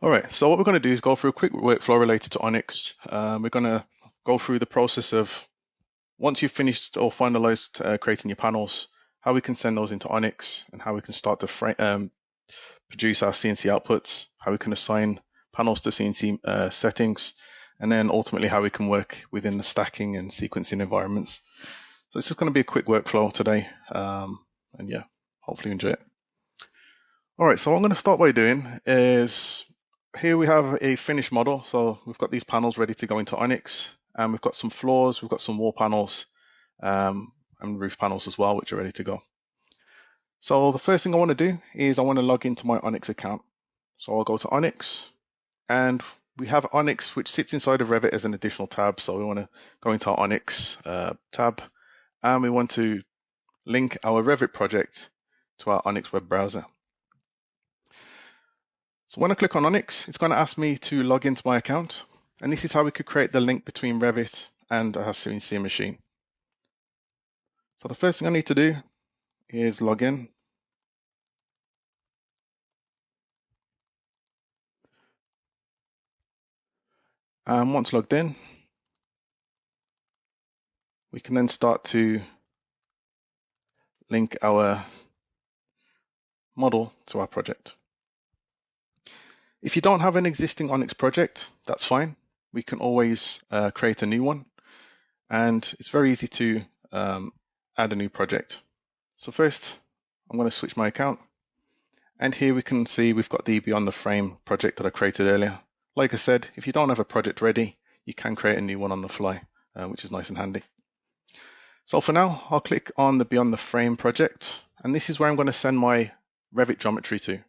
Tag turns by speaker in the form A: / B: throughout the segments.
A: All right, so what we're going to do is go through a quick workflow related to ONYX. We're going to go through the process of once you've finished or finalized creating your panels, how we can send those into ONYX and how we can start to produce our CNC outputs, how we can assign panels to CNC settings, and then ultimately how we can work within the stacking and sequencing environments. So it's just going to be a quick workflow today, and yeah, hopefully you enjoy it. All right, so what I'm going to start by doing is here we have a finished model. So we've got these panels ready to go into ONYX, and we've got some floors, we've got some wall panels, and roof panels as well, which are ready to go. So the first thing I want to do is I want to log into my ONYX account. So I'll go to ONYX, and we have ONYX, which sits inside of Revit as an additional tab. So we want to go into our ONYX tab, and we want to link our Revit project to our ONYX web browser. So when I click on ONYX, it's going to ask me to log into my account. And this is how we could create the link between Revit and our CNC machine. So the first thing I need to do is log in. And once logged in, we can then start to link our model to our project. If you don't have an existing ONYX project, that's fine. We can always create a new one. And it's very easy to add a new project. So first, I'm going to switch my account. And here we can see we've got the Beyond the Frame project that I created earlier. Like I said, if you don't have a project ready, you can create a new one on the fly, which is nice and handy. So for now, I'll click on the Beyond the Frame project, and this is where I'm going to send my Revit geometry to.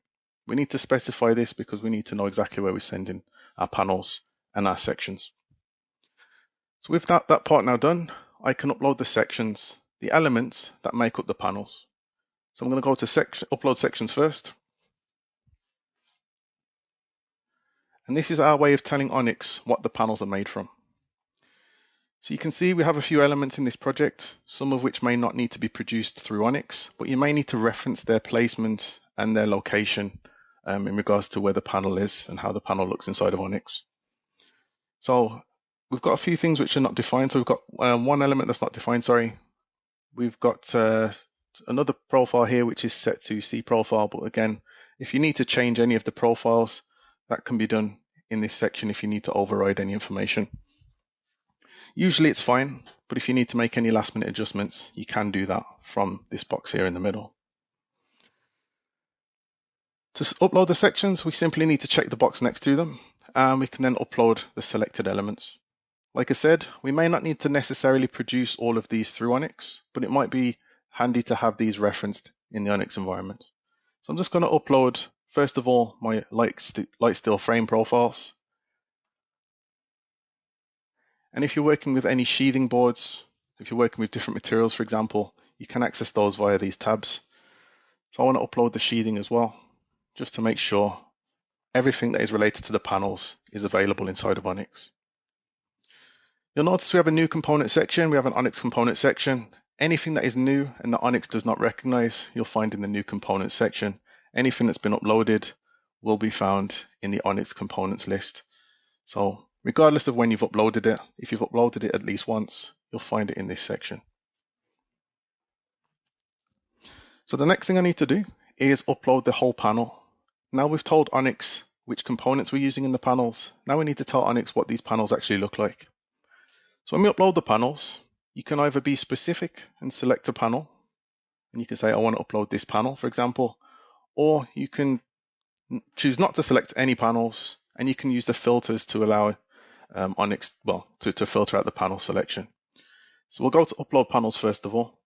A: We need to specify this because we need to know exactly where we're sending our panels and our sections. So with that part now done, I can upload the sections, the elements that make up the panels. So I'm going to go to upload sections first. And this is our way of telling ONYX what the panels are made from. So you can see we have a few elements in this project, some of which may not need to be produced through ONYX, but you may need to reference their placement and their location in regards to where the panel is and how the panel looks inside of ONYX. So we've got a few things which are not defined. So we've got one element that's not defined, sorry. We've got another profile here which is set to C profile, but again, if you need to change any of the profiles, that can be done in this section if you need to override any information. Usually it's fine, but if you need to make any last minute adjustments, you can do that from this box here in the middle. To upload the sections, we simply need to check the box next to them, and we can then upload the selected elements. Like I said, we may not need to necessarily produce all of these through ONYX, but it might be handy to have these referenced in the ONYX environment. So I'm just going to upload, first of all, my light steel frame profiles. And if you're working with any sheathing boards, if you're working with different materials, for example, you can access those via these tabs. So I want to upload the sheathing as well, just to make sure everything that is related to the panels is available inside of ONYX. You'll notice we have a new component section. We have an ONYX component section. Anything that is new and that ONYX does not recognize, you'll find in the new component section. Anything that's been uploaded will be found in the ONYX components list. So regardless of when you've uploaded it, if you've uploaded it at least once, you'll find it in this section. So the next thing I need to do is upload the whole panel. Now we've told ONYX which components we're using in the panels. Now we need to tell ONYX what these panels actually look like. So when we upload the panels, you can either be specific and select a panel, and you can say, I want to upload this panel, for example, or you can choose not to select any panels, and you can use the filters to allow ONYX, to filter out the panel selection. So we'll go to upload panels first of all.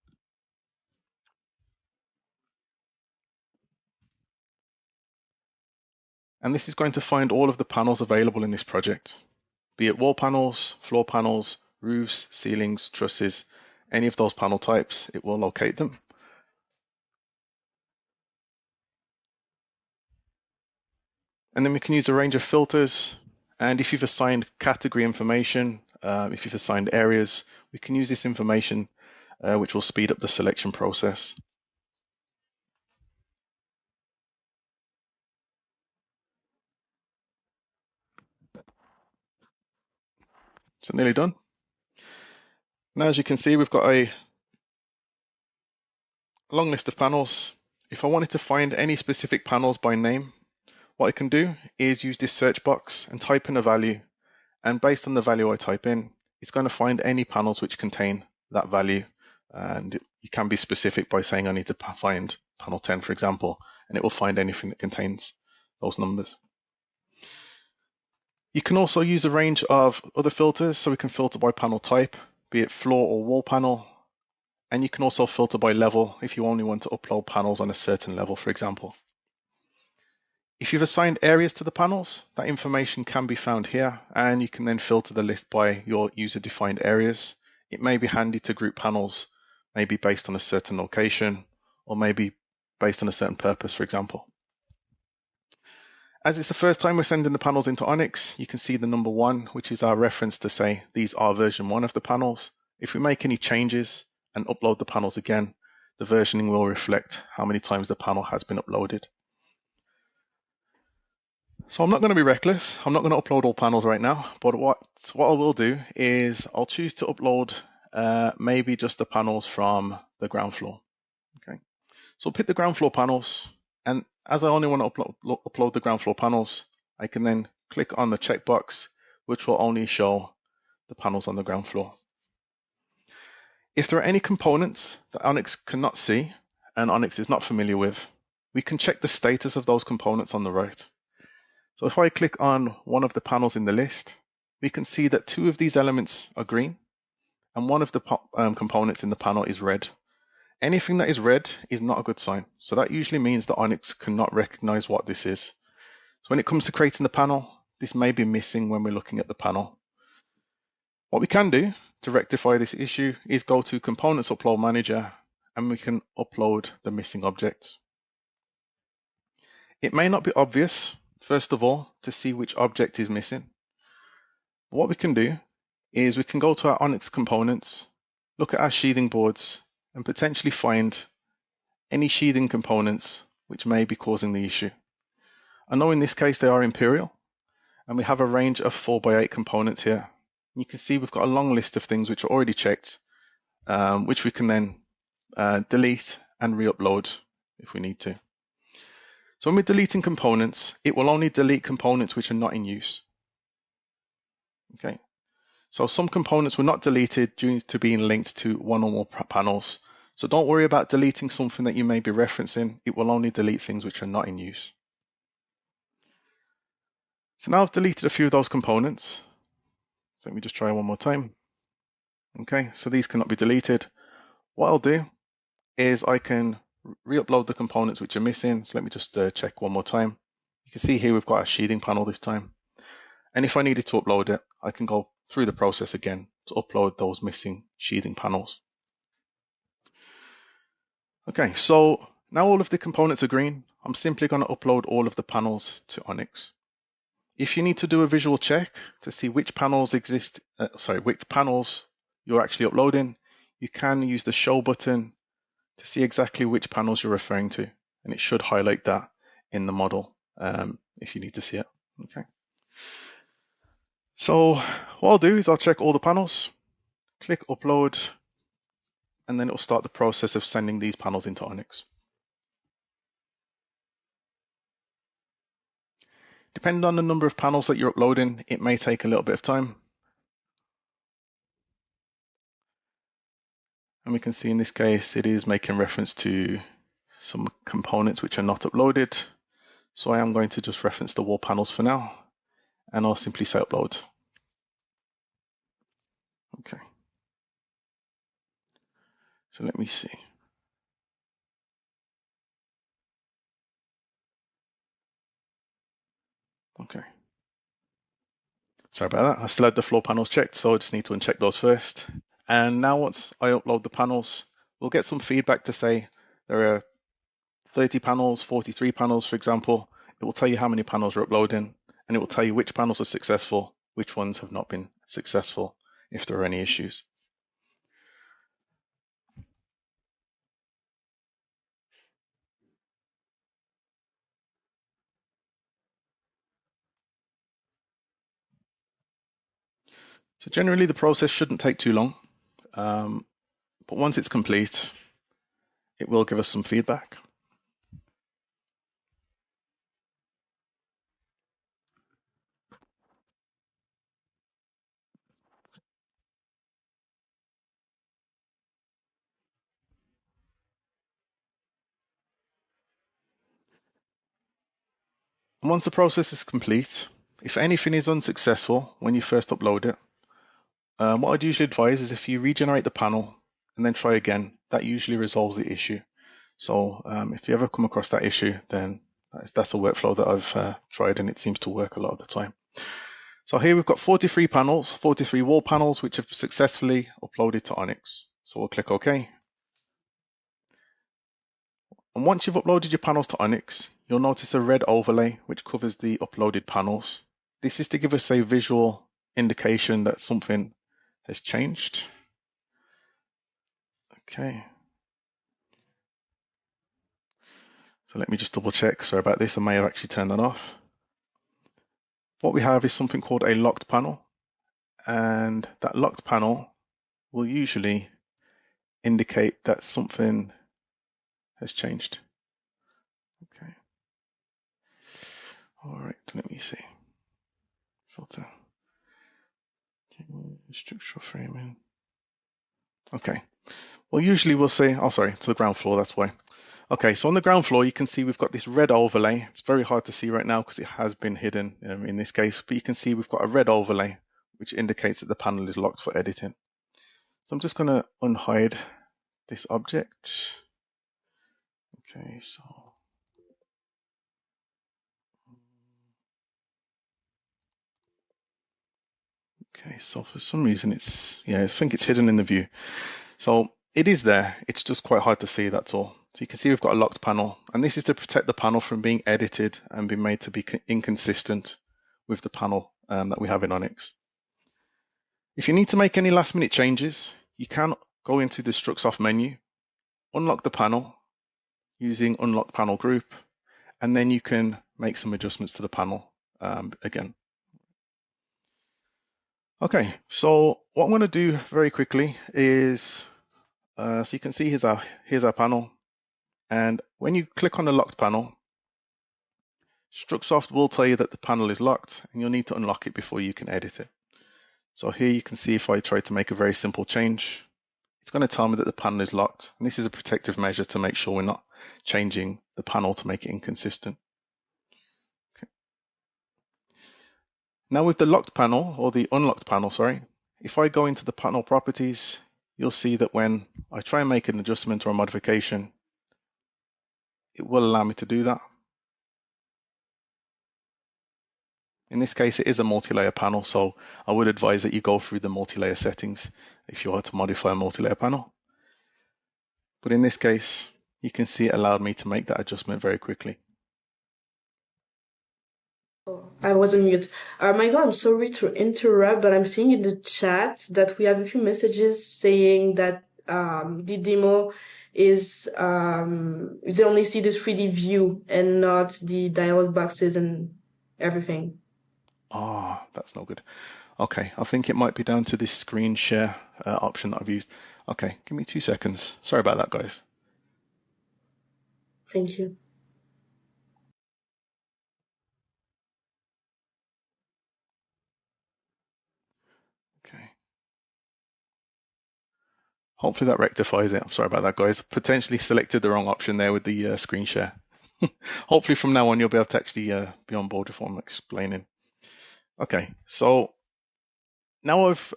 A: And this is going to find all of the panels available in this project, be it wall panels, floor panels, roofs, ceilings, trusses, any of those panel types, it will locate them. And then we can use a range of filters. And if you've assigned category information, if you've assigned areas, we can use this information, which will speed up the selection process. So nearly done. Now, as you can see, we've got a long list of panels. If I wanted to find any specific panels by name, what I can do is use this search box and type in a value. And based on the value I type in, it's going to find any panels which contain that value. And you can be specific by saying I need to find panel 10, for example, and it will find anything that contains those numbers. You can also use a range of other filters, so we can filter by panel type, be it floor or wall panel. And you can also filter by level if you only want to upload panels on a certain level, for example. If you've assigned areas to the panels, that information can be found here, and you can then filter the list by your user-defined areas. It may be handy to group panels, maybe based on a certain location, or maybe based on a certain purpose, for example. As it's the first time we're sending the panels into ONYX, you can see the number 1, which is our reference to say these are version 1 of the panels. If we make any changes and upload the panels again, the versioning will reflect how many times the panel has been uploaded. So I'm not going to be reckless. I'm not going to upload all panels right now, but what I will do is I'll choose to upload maybe just the panels from the ground floor. Okay, so I'll pick the ground floor panels, and as I only want to upload the ground floor panels, I can then click on the checkbox, which will only show the panels on the ground floor. If there are any components that ONYX cannot see and ONYX is not familiar with, we can check the status of those components on the right. So if I click on one of the panels in the list, we can see that 2 of these elements are green and one of the components in the panel is red. Anything that is red is not a good sign. So that usually means that ONYX cannot recognize what this is. So when it comes to creating the panel, this may be missing when we're looking at the panel. What we can do to rectify this issue is go to Components Upload Manager, and we can upload the missing objects. It may not be obvious, first of all, to see which object is missing. What we can do is we can go to our ONYX components, look at our sheathing boards, and potentially find any sheathing components which may be causing the issue. I know in this case they are imperial, and we have a range of 4x8 components here. You can see we've got a long list of things which are already checked, which we can then delete and re-upload if we need to. So when we're deleting components, it will only delete components which are not in use. Okay. So some components were not deleted due to being linked to one or more panels. So don't worry about deleting something that you may be referencing. It will only delete things which are not in use. So now I've deleted a few of those components. So let me just try one more time. Okay, so these cannot be deleted. What I'll do is I can re-upload the components which are missing. So let me just check one more time. You can see here we've got a sheathing panel this time. And if I needed to upload it, I can go through the process again to upload those missing sheathing panels. Okay, so now all of the components are green. I'm simply going to upload all of the panels to ONYX. If you need to do a visual check to see which panels which panels you're actually uploading, you can use the show button to see exactly which panels you're referring to, and it should highlight that in the model if you need to see it. Okay. So what I'll do is I'll check all the panels, click upload, and then it will start the process of sending these panels into ONYX. Depending on the number of panels that you're uploading, it may take a little bit of time. And we can see in this case, it is making reference to some components which are not uploaded. So I am going to just reference the wall panels for now, and I'll simply say upload. Okay. So let me see. Okay. Sorry about that. I still had the floor panels checked, so I just need to uncheck those first. And now once I upload the panels, we'll get some feedback to say there are 30 panels, 43 panels, for example. It will tell you how many panels you're uploading, and it will tell you which panels are successful, which ones have not been successful, if there are any issues. So generally the process shouldn't take too long, but once it's complete, it will give us some feedback. And once the process is complete, if anything is unsuccessful when you first upload it, what I'd usually advise is if you regenerate the panel and then try again, that usually resolves the issue. So if you ever come across that issue, then that's a workflow that I've tried and it seems to work a lot of the time. So here we've got 43 panels, 43 wall panels, which have successfully uploaded to ONYX. So we'll click OK. And once you've uploaded your panels to ONYX, you'll notice a red overlay which covers the uploaded panels. This is to give us a visual indication that something has changed. Okay. So let me just double check. Sorry about this. I may have actually turned that off. What we have is something called a locked panel. And that locked panel will usually indicate that something has changed. Okay. All right, let me see. Filter. Structural framing. Okay. Well, usually we'll say, oh, sorry, to the ground floor, that's why. Okay, so on the ground floor, you can see we've got this red overlay. It's very hard to see right now because it has been hidden in this case, but you can see we've got a red overlay, which indicates that the panel is locked for editing. So I'm just going to unhide this object. Okay, so for some reason I think it's hidden in the view. So it is there, it's just quite hard to see, that's all. So you can see we've got a locked panel, and this is to protect the panel from being edited and be made to be inconsistent with the panel that we have in ONYX. If you need to make any last minute changes, you can go into the Strucsoft menu, unlock the panel using unlock panel group, and then you can make some adjustments to the panel again. Okay, so what I'm going to do very quickly is, so you can see here's our panel. And when you click on the locked panel, Strucsoft will tell you that the panel is locked and you'll need to unlock it before you can edit it. So here you can see if I try to make a very simple change, it's going to tell me that the panel is locked. And this is a protective measure to make sure we're not changing the panel to make it inconsistent. Okay. Now with the locked panel, or the unlocked panel, sorry, if I go into the panel properties, you'll see that when I try and make an adjustment or a modification, it will allow me to do that. In this case, it is a multi-layer panel, so I would advise that you go through the multi-layer settings if you are to modify a multi-layer panel. But in this case, you can see it allowed me to make that adjustment very quickly.
B: Oh, I was on mute. Michael, I'm sorry to interrupt, but I'm seeing in the chat that we have a few messages saying that the demo is they only see the 3D view and not the dialog boxes and everything.
A: Ah, that's no good. Okay, I think it might be down to this screen share option that I've used. Okay, give me 2 seconds. Sorry about that, guys.
B: Thank you.
A: Okay. Hopefully that rectifies it. I'm sorry about that, guys. Potentially selected the wrong option there with the screen share. Hopefully from now on you'll be able to actually be on board with what I'm explaining. Okay, so now I've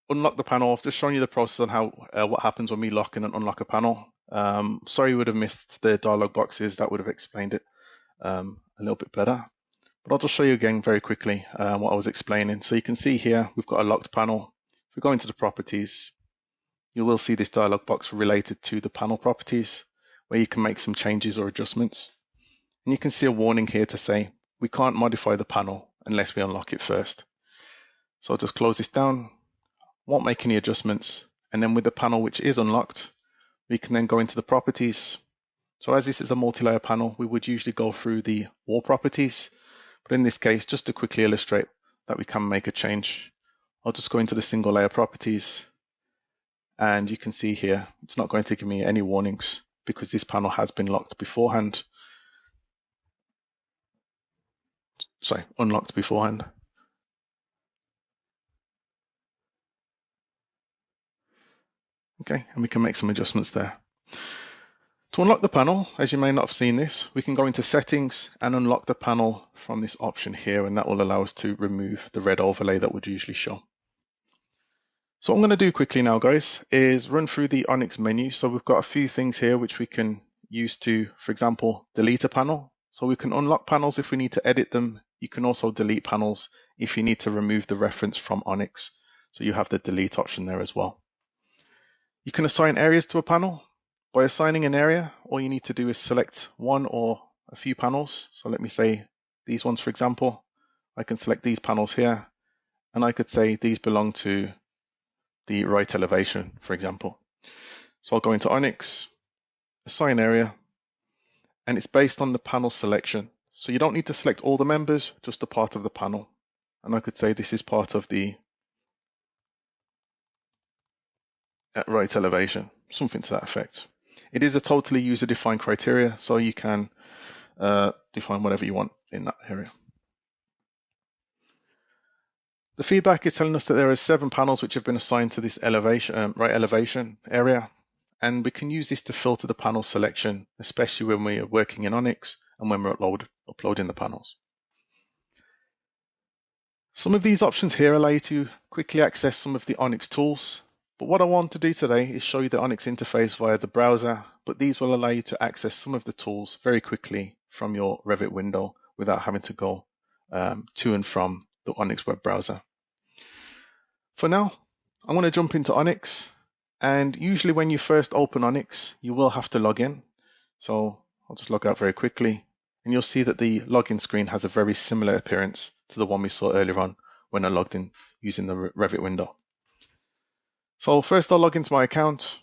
A: unlocked the panel. I've just shown you the process on how what happens when we lock in and unlock a panel. Sorry you would have missed the dialog boxes. That would have explained it a little bit better. But I'll just show you again very quickly what I was explaining. So you can see here we've got a locked panel. If we go into the properties, you will see this dialog box related to the panel properties where you can make some changes or adjustments. And you can see a warning here to say we can't modify the panel unless we unlock it first. So I'll just close this down, won't make any adjustments. And then with the panel which is unlocked, we can then go into the properties. So as this is a multi-layer panel, we would usually go through the wall properties. But in this case, just to quickly illustrate that we can make a change I'll just go into the single layer properties, and you can see here, it's not going to give me any warnings because this panel has been locked beforehand. Sorry, unlocked beforehand. Okay, and we can make some adjustments there. To unlock the panel, as you may not have seen this, we can go into settings and unlock the panel from this option here, and that will allow us to remove the red overlay that would usually show. So what I'm going to do quickly now, guys, is run through the ONYX menu. So we've got a few things here which we can use to, for example, delete a panel. So we can unlock panels if we need to edit them. You can also delete panels if you need to remove the reference from ONYX. So you have the delete option there as well. You can assign areas to a panel. By assigning an area, all you need to do is select one or a few panels. So let me say these ones, for example. I can select these panels here, and I could say these belong to the right elevation, for example. So I'll go into ONYX, assign area, and it's based on the panel selection. So you don't need to select all the members, just a part of the panel. And I could say this is part of the right elevation, something to that effect. It is a totally user-defined criteria, so you can define whatever you want in that area. The feedback is telling us that there are 7 panels which have been assigned to this elevation, right elevation area, and we can use this to filter the panel selection, especially when we are working in ONYX and when we're uploading the panels. Some of these options here allow you to quickly access some of the ONYX tools. But what I want to do today is show you the ONYX interface via the browser, but these will allow you to access some of the tools very quickly from your Revit window without having to go to and from the ONYX web browser. For now, I'm going to jump into ONYX, and usually when you first open ONYX, you will have to log in. So I'll just log out very quickly, and you'll see that the login screen has a very similar appearance to the one we saw earlier on when I logged in using the Revit window. So first I'll log into my account.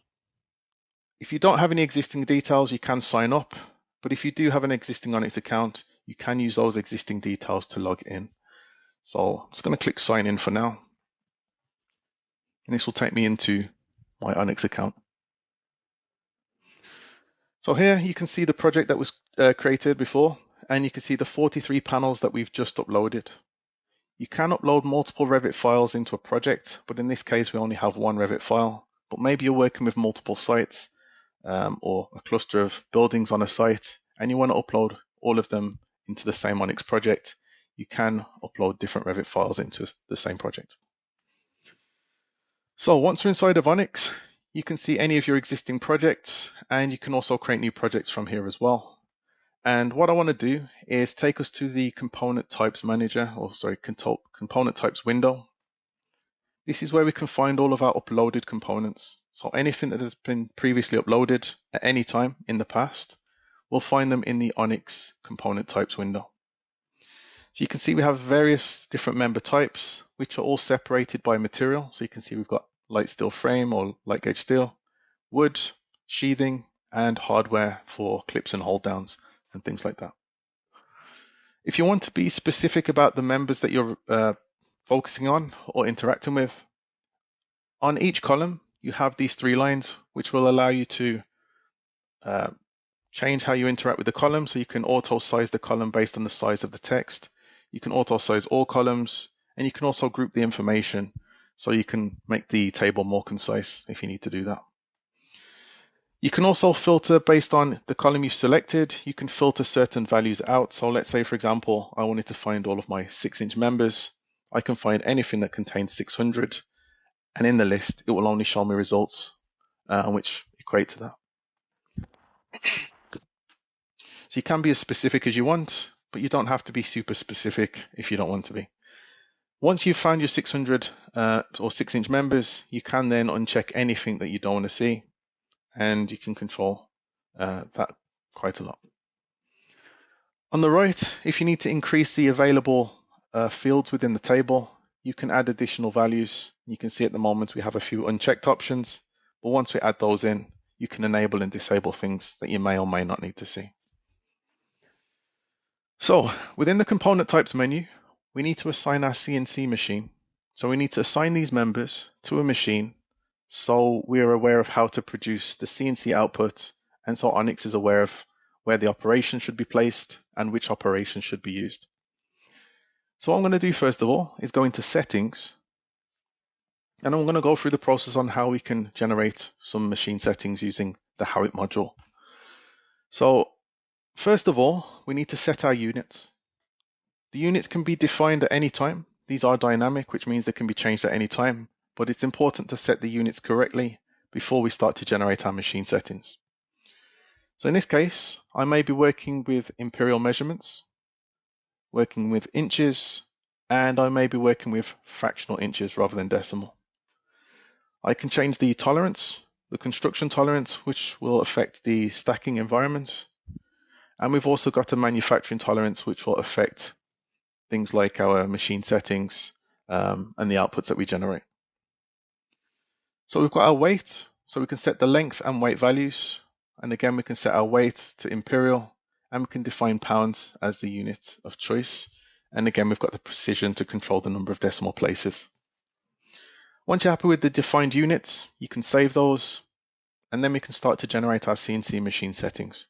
A: If you don't have any existing details, you can sign up. But if you do have an existing ONYX account, you can use those existing details to log in. So I'm just going to click sign in for now. And this will take me into my ONYX account. So here you can see the project that was created before, and you can see the 43 panels that we've just uploaded. You can upload multiple Revit files into a project, but in this case, we only have one Revit file. But maybe you're working with multiple sites or a cluster of buildings on a site, and you want to upload all of them into the same ONYX project. You can upload different Revit files into the same project. So once we're inside of ONYX, you can see any of your existing projects, and you can also create new projects from here as well. And what I want to do is take us to the component types manager, component types window. This is where we can find all of our uploaded components. So anything that has been previously uploaded at any time in the past, we'll find them in the ONYX component types window. So you can see we have various different member types, which are all separated by material. So you can see we've got light steel frame or light gauge steel, wood, sheathing, and hardware for clips and hold downs and things like that. If you want to be specific about the members that you're focusing on or interacting with, on each column, you have these 3 lines, which will allow you to change how you interact with the column. So you can auto size the column based on the size of the text. You can auto size all columns, and you can also group the information so you can make the table more concise if you need to do that. You can also filter based on the column you've selected. You can filter certain values out. So let's say, for example, I wanted to find all of my 6-inch members. I can find anything that contains 600, and in the list, it will only show me results which equate to that. So you can be as specific as you want, but you don't have to be super specific if you don't want to be. Once you've found your 600 or 6-inch members, you can then uncheck anything that you don't want to see, and you can control that quite a lot. On the right, if you need to increase the available fields within the table, you can add additional values. You can see at the moment we have a few unchecked options, but once we add those in, you can enable and disable things that you may or may not need to see. So within the component types menu, we need to assign our CNC machine So we need to assign these members to a machine so we are aware of how to produce the CNC output, and so ONYX is aware of where the operation should be placed and which operation should be used. So what I'm going to do first of all is go into settings, and I'm going to go through the process on how we can generate some machine settings using the How It module. So first of all, we need to set our units. The units can be defined at any time. These are dynamic, which means they can be changed at any time, but it's important to set the units correctly before we start to generate our machine settings. So in this case, I may be working with imperial measurements, working with inches, and I may be working with fractional inches rather than decimal. I can change the tolerance, the construction tolerance, which will affect the stacking environment. And we've also got a manufacturing tolerance, which will affect things like our machine settings and the outputs that we generate. So we've got our weight, so we can set the length and weight values. And again, we can set our weight to imperial, and we can define pounds as the unit of choice. And again, we've got the precision to control the number of decimal places. Once you're happy with the defined units, you can save those, and then we can start to generate our CNC machine settings.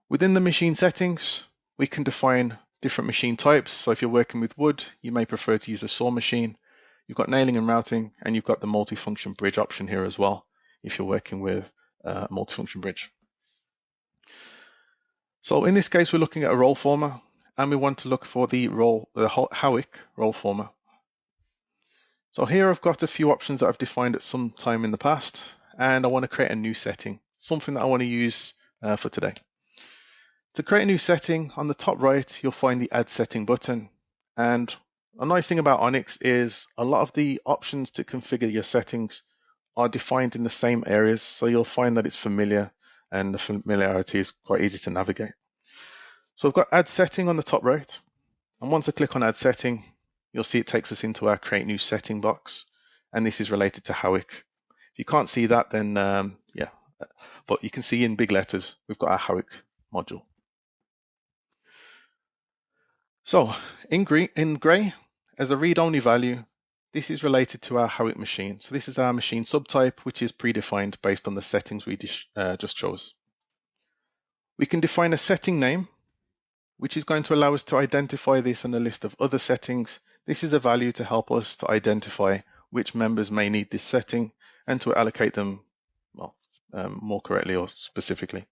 A: Within the machine settings, we can define different machine types. So if you're working with wood, you may prefer to use a saw machine. You've got nailing and routing, and you've got the multifunction bridge option here as well if you're working with a multifunction bridge. So in this case, we're looking at a roll former, and we want to look for the Howick roll former. So here I've got a few options that I've defined at some time in the past, and I want to create a new setting, something that I want to use for today. To create a new setting, on the top right, you'll find the Add Setting button. And a nice thing about ONYX is a lot of the options to configure your settings are defined in the same areas. So you'll find that it's familiar, and the familiarity is quite easy to navigate. So I've got Add Setting on the top right. And once I click on Add Setting, you'll see it takes us into our Create New Setting box. And this is related to Howick. If you can't see that, then yeah, but you can see in big letters, we've got our Howick module. So in gray, as a read-only value, this is related to our Howick machine. So this is our machine subtype, which is predefined based on the settings we just chose. We can define a setting name, which is going to allow us to identify this in a list of other settings. This is a value to help us to identify which members may need this setting and to allocate them more correctly or specifically.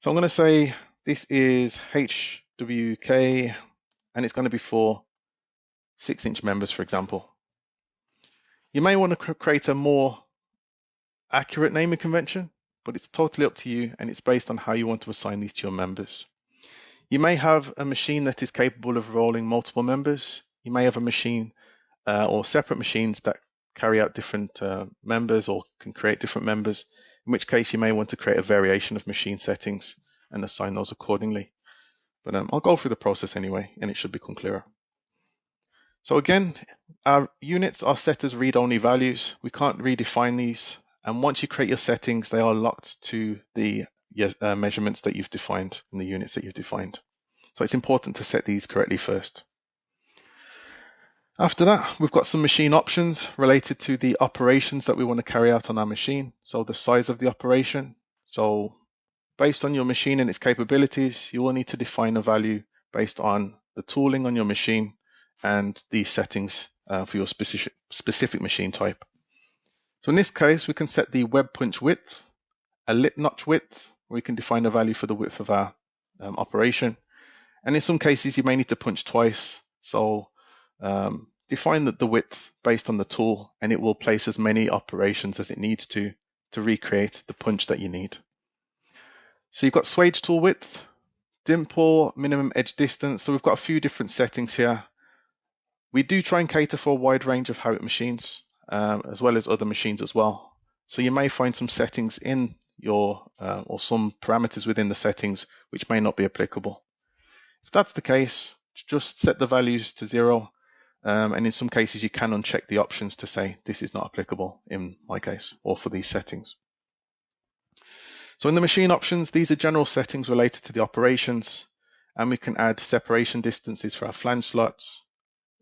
A: So I'm going to say this is HWK, and it's going to be for 6-inch members, for example. You may want to create a more accurate naming convention, but it's totally up to you, and it's based on how you want to assign these to your members. You may have a machine that is capable of rolling multiple members. You may have a machine or separate machines that carry out different members or can create different members, in which case you may want to create a variation of machine settings and assign those accordingly. But I'll go through the process anyway, and it should become clearer. So again, our units are set as read-only values. We can't redefine these. And once you create your settings, they are locked to the measurements that you've defined and the units that you've defined. So it's important to set these correctly first. After that, we've got some machine options related to the operations that we want to carry out on our machine. So the size of the operation. So based on your machine and its capabilities, you will need to define a value based on the tooling on your machine and the settings for your specific machine type. So in this case, we can set the web punch width, a lip notch width. We can define a value for the width of our operation. And in some cases, you may need to punch twice. So define the width based on the tool, and it will place as many operations as it needs to recreate the punch that you need. So you've got swage tool width, dimple, minimum edge distance. So we've got a few different settings here. We do try and cater for a wide range of Howick machines, as well as other machines as well. So you may find some settings in your, or some parameters within the settings which may not be applicable. If that's the case, just set the values to 0. And in some cases, you can uncheck the options to say this is not applicable in my case or for these settings. So in the machine options, these are general settings related to the operations, and we can add separation distances for our flange slots.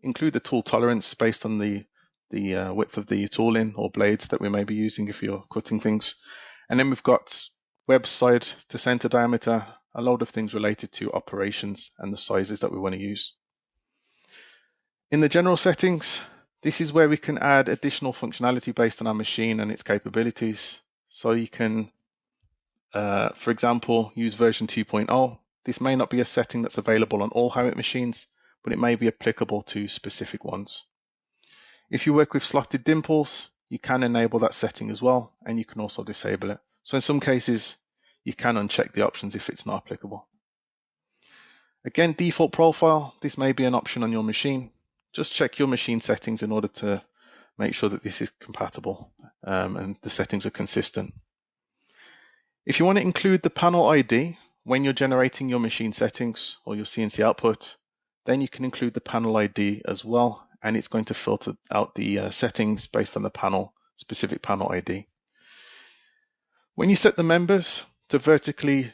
A: include the tool tolerance based on the width of the tooling or blades that we may be using if you're cutting things. And then we've got web side to center diameter, a load of things related to operations and the sizes that we want to use. In the general settings, this is where we can add additional functionality based on our machine and its capabilities. So you can, for example, use version 2.0. This may not be a setting that's available on all Revit machines, but it may be applicable to specific ones. If you work with slotted dimples, you can enable that setting as well, and you can also disable it. So in some cases, you can uncheck the options if it's not applicable. Again, default profile, this may be an option on your machine. Just check your machine settings in order to make sure that this is compatible and the settings are consistent. If you want to include the panel ID when you're generating your machine settings or your CNC output, then you can include the panel ID as well, and it's going to filter out the settings based on the specific panel ID. When you set the members to vertical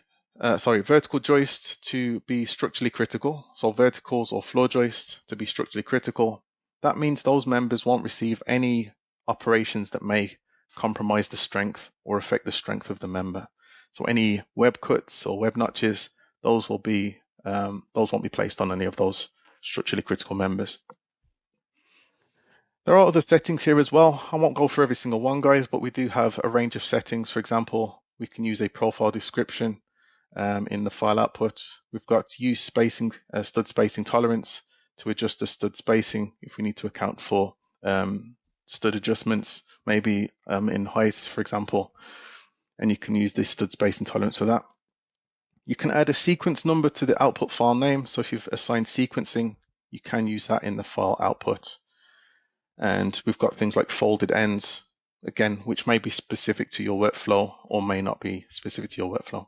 A: joist to be structurally critical, so verticals or floor joist to be structurally critical, that means those members won't receive any operations that may compromise the strength or affect the strength of the member. So any web cuts or web notches, those won't be placed on any of those structurally critical members. There are other settings here as well. I won't go through every single one, guys, but we do have a range of settings. For example, we can use a profile description in the file output. We've got use spacing, stud spacing tolerance to adjust the stud spacing if we need to account for stud adjustments, maybe in height, for example, and you can use this stud spacing tolerance for that. You can add a sequence number to the output file name. So if you've assigned sequencing, you can use that in the file output. And we've got things like folded ends, again, which may be specific to your workflow or may not be specific to your workflow.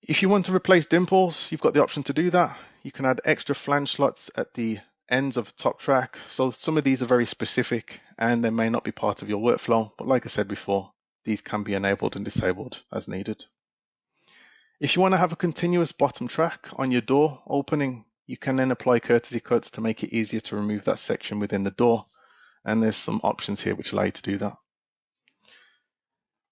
A: If you want to replace dimples, you've got the option to do that. You can add extra flange slots at the ends of top track. So some of these are very specific and they may not be part of your workflow. But like I said before, these can be enabled and disabled as needed. If you want to have a continuous bottom track on your door opening, you can then apply courtesy cuts to make it easier to remove that section within the door. And there's some options here which allow you to do that.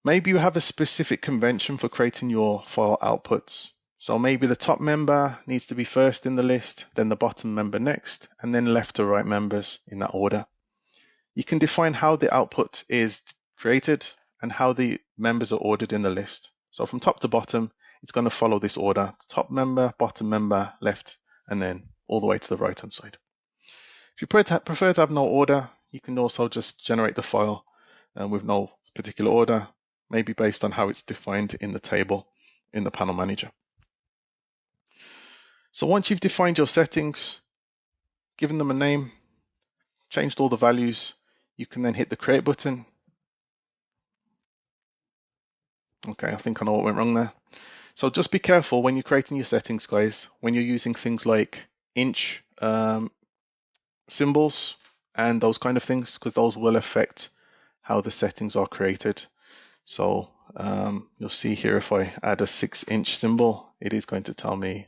A: Maybe you have a specific convention for creating your file outputs. So maybe the top member needs to be first in the list, then the bottom member next, and then left to right members in that order. You can define how the output is created and how the members are ordered in the list. So from top to bottom, it's going to follow this order: top member, bottom member, left, and then all the way to the right-hand side. If you prefer to have no order, you can also just generate the file with no particular order, maybe based on how it's defined in the table in the panel manager. So once you've defined your settings, given them a name, changed all the values, you can then hit the create button. Okay, I think I know what went wrong there. So just be careful when you're creating your settings, guys, when you're using things like inch symbols and those kind of things, because those will affect how the settings are created. So you'll see here, if I add a 6-inch symbol, it is going to tell me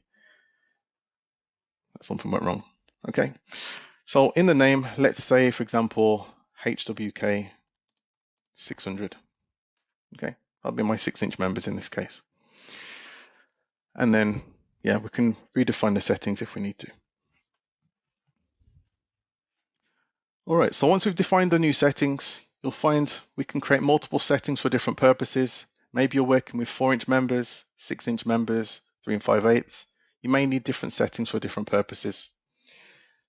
A: that something went wrong. Okay, so in the name, let's say, for example, HWK 600. Okay, that'll be my 6-inch members in this case. And then, yeah, we can redefine the settings if we need to. All right, so once we've defined the new settings, you'll find we can create multiple settings for different purposes. Maybe you're working with 4-inch members, 6-inch members, 3 5/8. You may need different settings for different purposes.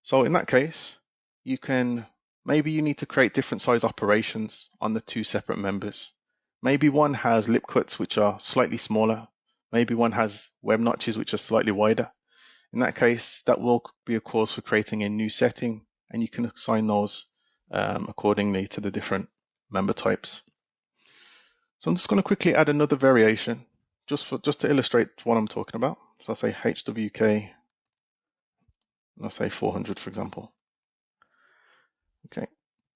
A: So in that case, maybe you need to create different size operations on the 2 separate members. Maybe one has lip cuts which are slightly smaller. Maybe one has web notches which are slightly wider. In that case, that will be a cause for creating a new setting, and you can assign those accordingly to the different member types. So I'm just going to quickly add another variation just to illustrate what I'm talking about. So I'll say HWK, and I'll say 400, for example. Okay,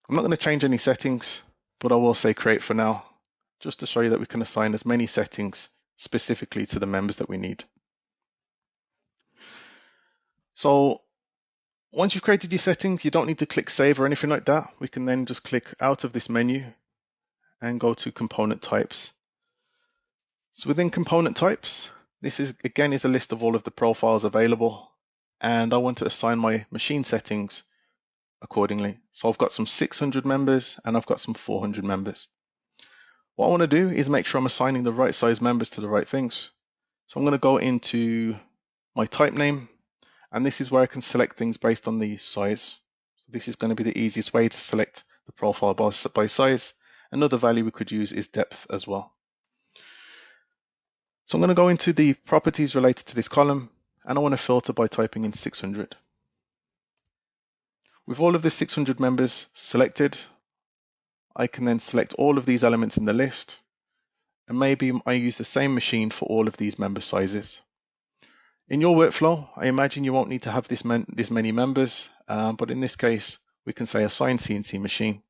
A: I'm not going to change any settings, but I will say create for now, just to show you that we can assign as many settings specifically to the members that we need. So once you've created your settings, you don't need to click save or anything like that. We can then just click out of this menu and go to component types. So within component types, this is again is a list of all of the profiles available, and I want to assign my machine settings accordingly. So I've got some 600 members and I've got some 400 members. What I want to do is make sure I'm assigning the right size members to the right things. So I'm going to go into my type name, and this is where I can select things based on the size. So this is going to be the easiest way to select the profile by size. Another value we could use is depth as well. So I'm going to go into the properties related to this column, and I want to filter by typing in 600. With all of the 600 members selected, I can then select all of these elements in the list, and maybe I use the same machine for all of these member sizes. In your workflow, I imagine you won't need to have this many members, but in this case, we can say assign CNC machine.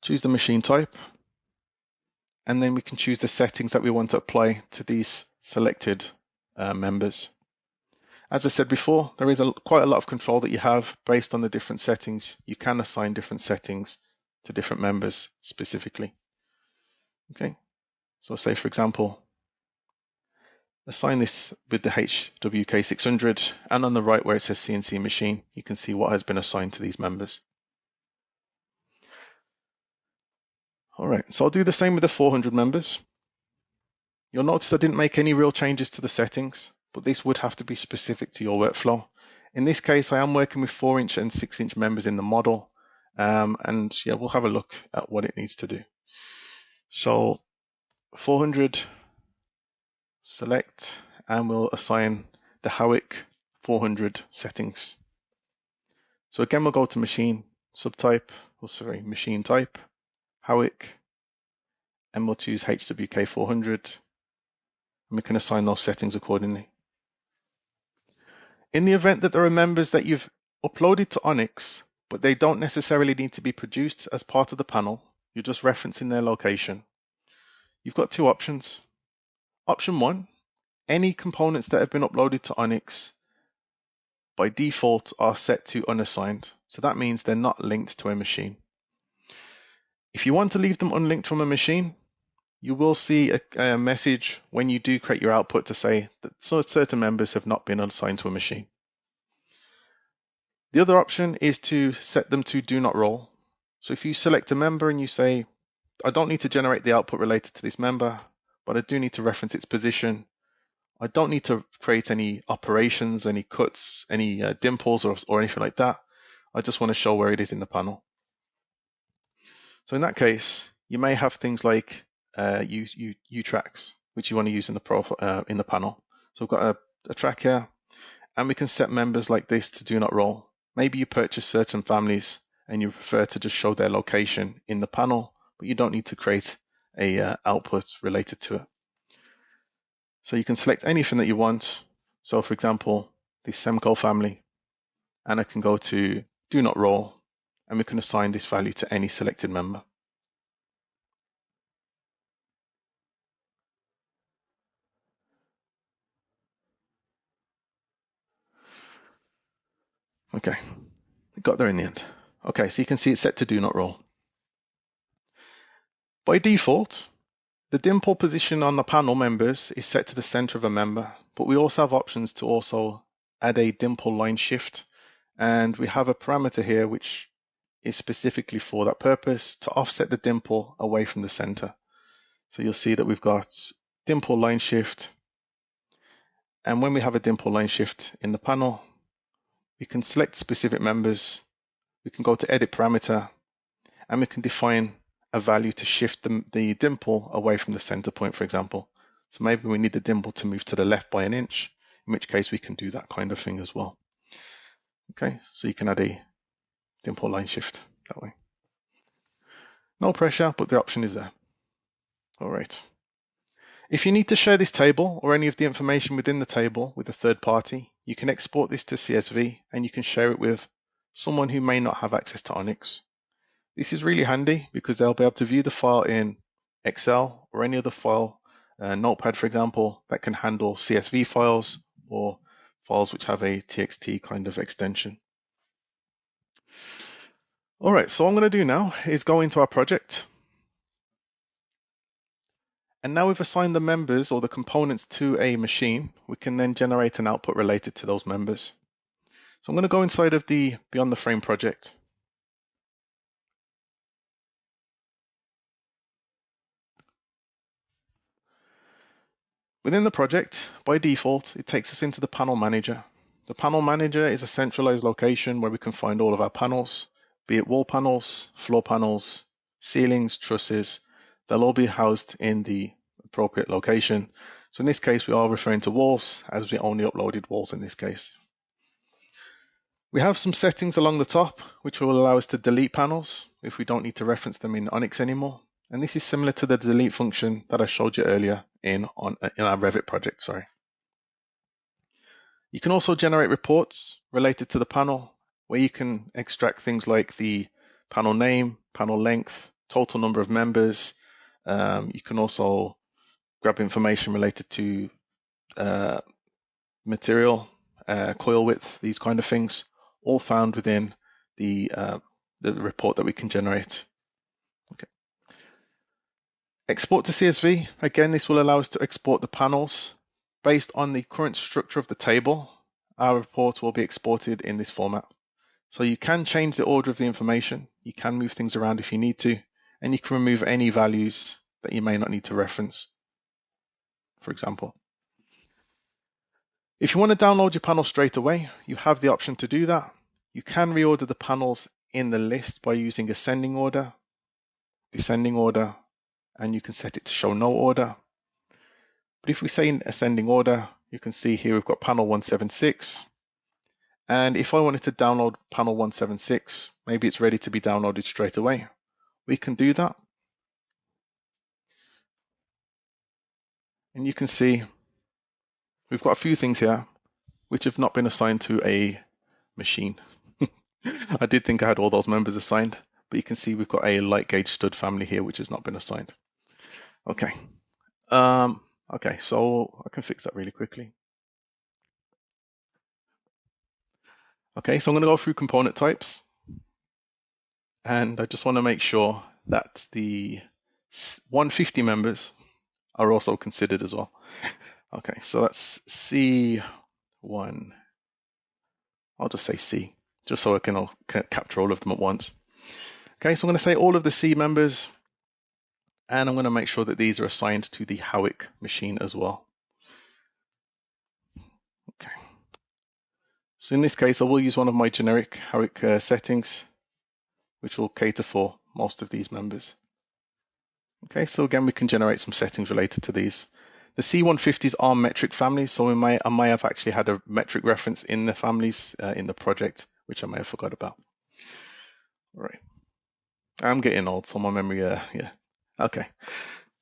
A: Choose the machine type, and then we can choose the settings that we want to apply to these selected members. As I said before, there is quite a lot of control that you have based on the different settings. You can assign different settings to different members specifically. Okay, so say for example, assign this with the HWK600, and on the right where it says CNC machine, you can see what has been assigned to these members. All right, so I'll do the same with the 400 members. You'll notice I didn't make any real changes to the settings, but this would have to be specific to your workflow. In this case, I am working with 4-inch and 6-inch members in the model, and yeah, we'll have a look at what it needs to do. So 400, select, and we'll assign the Howick 400 settings. So again, we'll go to machine subtype, machine type, Howick, and we'll choose HWK 400, and we can assign those settings accordingly. In the event that there are members that you've uploaded to ONYX, but they don't necessarily need to be produced as part of the panel, you're just referencing their location, you've got two options. Option one, any components that have been uploaded to ONYX by default are set to unassigned. So that means they're not linked to a machine. If you want to leave them unlinked from a machine, you will see a message when you do create your output to say that certain members have not been assigned to a machine. The other option is to set them to do not roll. So if you select a member and you say, I don't need to generate the output related to this member, but I do need to reference its position. I don't need to create any operations, any cuts, any dimples or anything like that. I just want to show where it is in the panel. So in that case, you may have things like U tracks, which you want to use in the panel. So we've got a track here, and we can set members like this to do not roll. Maybe you purchase certain families and you prefer to just show their location in the panel, but you don't need to create a output related to it. So you can select anything that you want. So for example, the Semco family, and I can go to do not roll, and we can assign this value to any selected member. Okay, we got there in the end. Okay, so you can see it's set to do not roll. By default, the dimple position on the panel members is set to the center of a member, but we also have options to also add a dimple line shift, and we have a parameter here which is specifically for that purpose to offset the dimple away from the center. So you'll see that we've got dimple line shift, and when we have a dimple line shift in the panel, we can select specific members, we can go to edit parameter, and we can define a value to shift the dimple away from the center point, for example. So maybe we need the dimple to move to the left by 1 inch, in which case we can do that kind of thing as well. Okay, so you can add a dimple line shift that way. No pressure, but the option is there. All right. If you need to share this table or any of the information within the table with a third party, you can export this to CSV and you can share it with someone who may not have access to ONYX. This is really handy because they'll be able to view the file in Excel or any other file Notepad, for example, that can handle CSV files or files which have a TXT kind of extension. All right, so what I'm going to do now is go into our project. And now we've assigned the members or the components to a machine, we can then generate an output related to those members. So I'm going to go inside of the Beyond the Frame project. Within the project, by default, it takes us into the panel manager. The panel manager is a centralized location where we can find all of our panels, be it wall panels, floor panels, ceilings, trusses. They'll all be housed in the appropriate location. So in this case, we are referring to walls as we only uploaded walls in this case. We have some settings along the top which will allow us to delete panels if we don't need to reference them in ONYX anymore. And this is similar to the delete function that I showed you earlier in our Revit project. Sorry. You can also generate reports related to the panel where you can extract things like the panel name, panel length, total number of members. You can also grab information related to material, coil width, these kind of things, all found within the report that we can generate. Okay. Export to CSV. Again, this will allow us to export the panels. Based on the current structure of the table, our report will be exported in this format. So you can change the order of the information, you can move things around if you need to, and you can remove any values that you may not need to reference, for example. If you want to download your panel straight away, you have the option to do that. You can reorder the panels in the list by using ascending order, descending order, and you can set it to show no order. But if we say in ascending order, you can see here we've got panel 176. And if I wanted to download panel 176, maybe it's ready to be downloaded straight away. We can do that. And you can see we've got a few things here which have not been assigned to a machine. I did think I had all those members assigned, but you can see we've got a light gauge stud family here which has not been assigned. Okay. Okay, so I can fix that really quickly. Okay, so I'm going to go through component types. And I just want to make sure that the 150 members are also considered as well. Okay, so that's C1. I'll just say C, just so I can capture all of them at once. Okay, so I'm going to say all of the C members, and I'm going to make sure that these are assigned to the Howick machine as well. Okay. So in this case, I will use one of my generic Howick settings, which will cater for most of these members. Okay, so again, we can generate some settings related to these. The C150s are metric families, so I may have actually had a metric reference in the families in the project, which I may have forgot about. All right. I'm getting old, so my memory, yeah. Okay.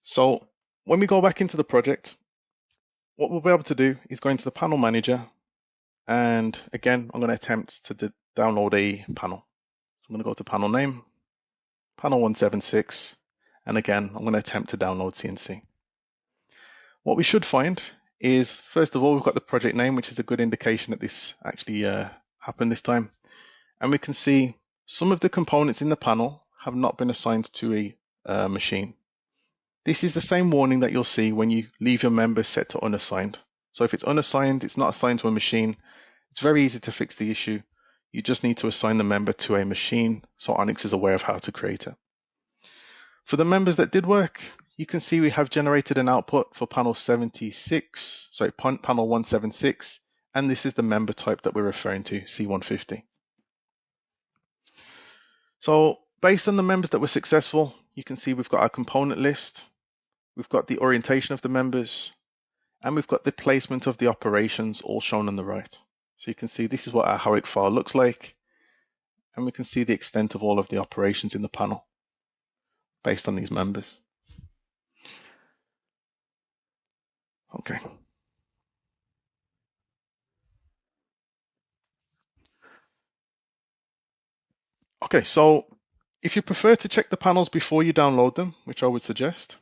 A: So when we go back into the project, what we'll be able to do is go into the panel manager, and again, I'm going to attempt to download a panel. So I'm going to go to panel name, panel 176, and again, I'm going to attempt to download CNC. What we should find is, first of all, we've got the project name, which is a good indication that this actually happened this time. And we can see some of the components in the panel have not been assigned to a machine. This is the same warning that you'll see when you leave your members set to unassigned. So if it's unassigned, it's not assigned to a machine, it's very easy to fix the issue. You just need to assign the member to a machine, so ONYX is aware of how to create it. For the members that did work, you can see we have generated an output for panel 76, sorry, panel 176, and this is the member type that we're referring to, C150. So based on the members that were successful, you can see we've got our component list, we've got the orientation of the members, and we've got the placement of the operations all shown on the right. So you can see this is what our Howick file looks like, and we can see the extent of all of the operations in the panel based on these members. Okay. Okay, so if you prefer to check the panels before you download them, which I would suggest,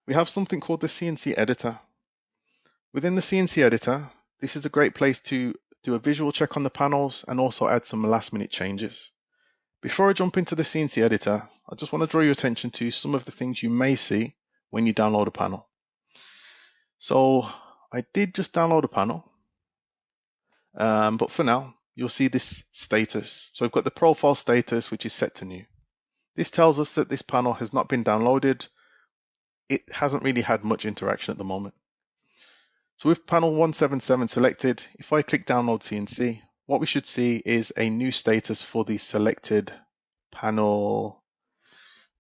A: we have something called the CNC editor. Within the CNC editor, this is a great place to do a visual check on the panels and also add some last minute changes. Before I jump into the CNC editor, I just want to draw your attention to some of the things you may see when you download a panel. So I did just download a panel, but for now, you'll see this status. So we've got the profile status, which is set to new. This tells us that this panel has not been downloaded. It hasn't really had much interaction at the moment. So with panel 177 selected, if I click download CNC, what we should see is a new status for the selected panel.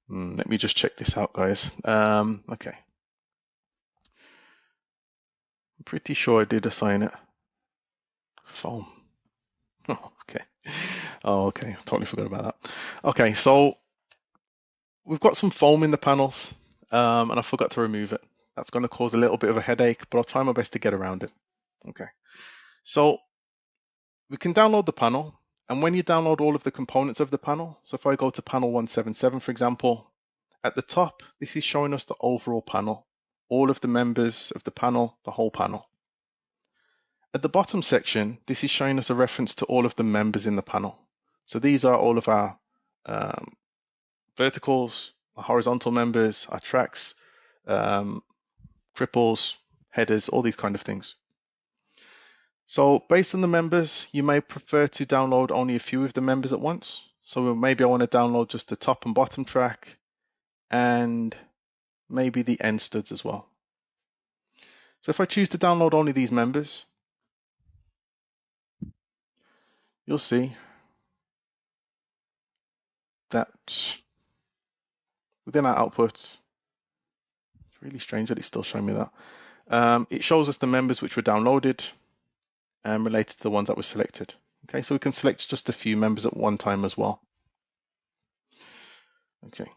A: Let me just check this out, guys. Okay. I'm pretty sure I did assign it. Foam. Oh, okay. Oh, okay. Totally forgot about that. Okay, so we've got some foam in the panels, and I forgot to remove it. That's going to cause a little bit of a headache, but I'll try my best to get around it. Okay. So we can download the panel, and when you download all of the components of the panel, so if I go to panel 177, for example, at the top, this is showing us the overall panel, all of the members of the panel, the whole panel. At the bottom section, this is showing us a reference to all of the members in the panel. So these are all of our verticals, our horizontal members, our tracks, cripples, headers, all these kind of things. So based on the members, you may prefer to download only a few of the members at once. So maybe I want to download just the top and bottom track and maybe the end studs as well. So if I choose to download only these members, you'll see that within our output, it's really strange that it's still showing me that. It shows us the members which were downloaded and related to the ones that were selected. Okay, so we can select just a few members at one time as well. Okay.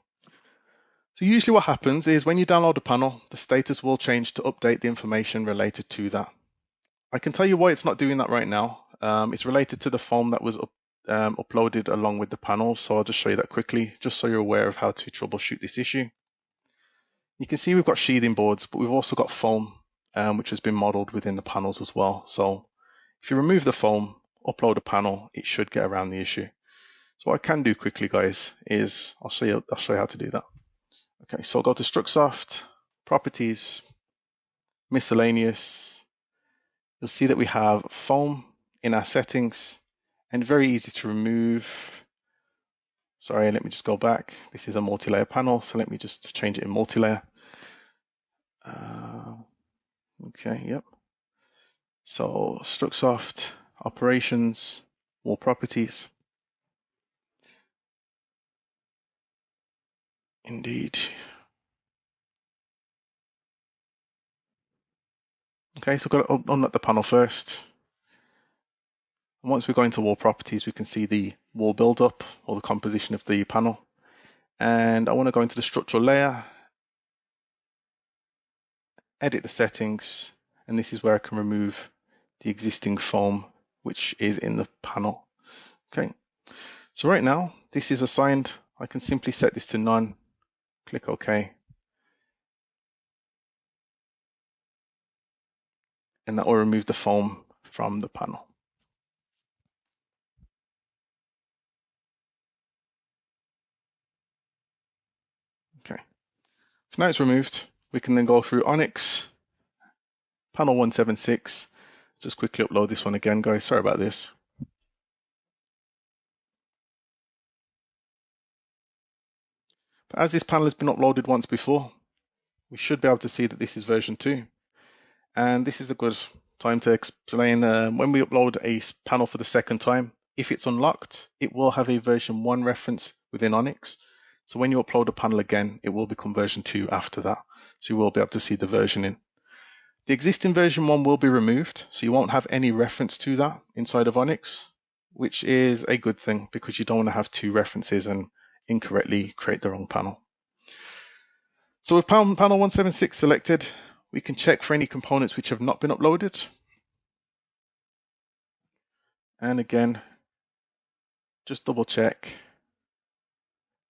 A: So usually what happens is when you download a panel, the status will change to update the information related to that. I can tell you why it's not doing that right now. It's related to the foam that was uploaded along with the panel. So I'll just show you that quickly, just so you're aware of how to troubleshoot this issue. You can see we've got sheathing boards, but we've also got foam, which has been modeled within the panels as well. So if you remove the foam, upload a panel, it should get around the issue. So what I can do quickly, guys, is I'll show you how to do that. Okay, so I'll go to Strucsoft, Properties, Miscellaneous. You'll see that we have foam in our settings and very easy to remove. Sorry, let me just go back. This is a multi-layer panel, so let me just change it in multi-layer. Okay, yep. So Strucsoft, Operations, Wall Properties. Indeed. Okay, so I've got to unlock the panel first. And once we go into wall properties, we can see the wall buildup or the composition of the panel. And I want to go into the structural layer, edit the settings, and this is where I can remove the existing foam which is in the panel. Okay, so right now this is assigned. I can simply set this to none, click OK, and that will remove the foam from the panel. Okay, so now it's removed. We can then go through ONYX, panel 176. Just quickly upload this one again, guys. Sorry about this. But as this panel has been uploaded once before, we should be able to see that this is version 2. And this is a good time to explain when we upload a panel for the second time, if it's unlocked, it will have a version 1 reference within ONYX. So when you upload a panel again, it will become version 2 after that. So you will be able to see the versioning. The existing version 1 will be removed, so you won't have any reference to that inside of ONYX, which is a good thing because you don't want to have 2 references and incorrectly create the wrong panel. So with panel 176 selected, we can check for any components which have not been uploaded. And again, just double check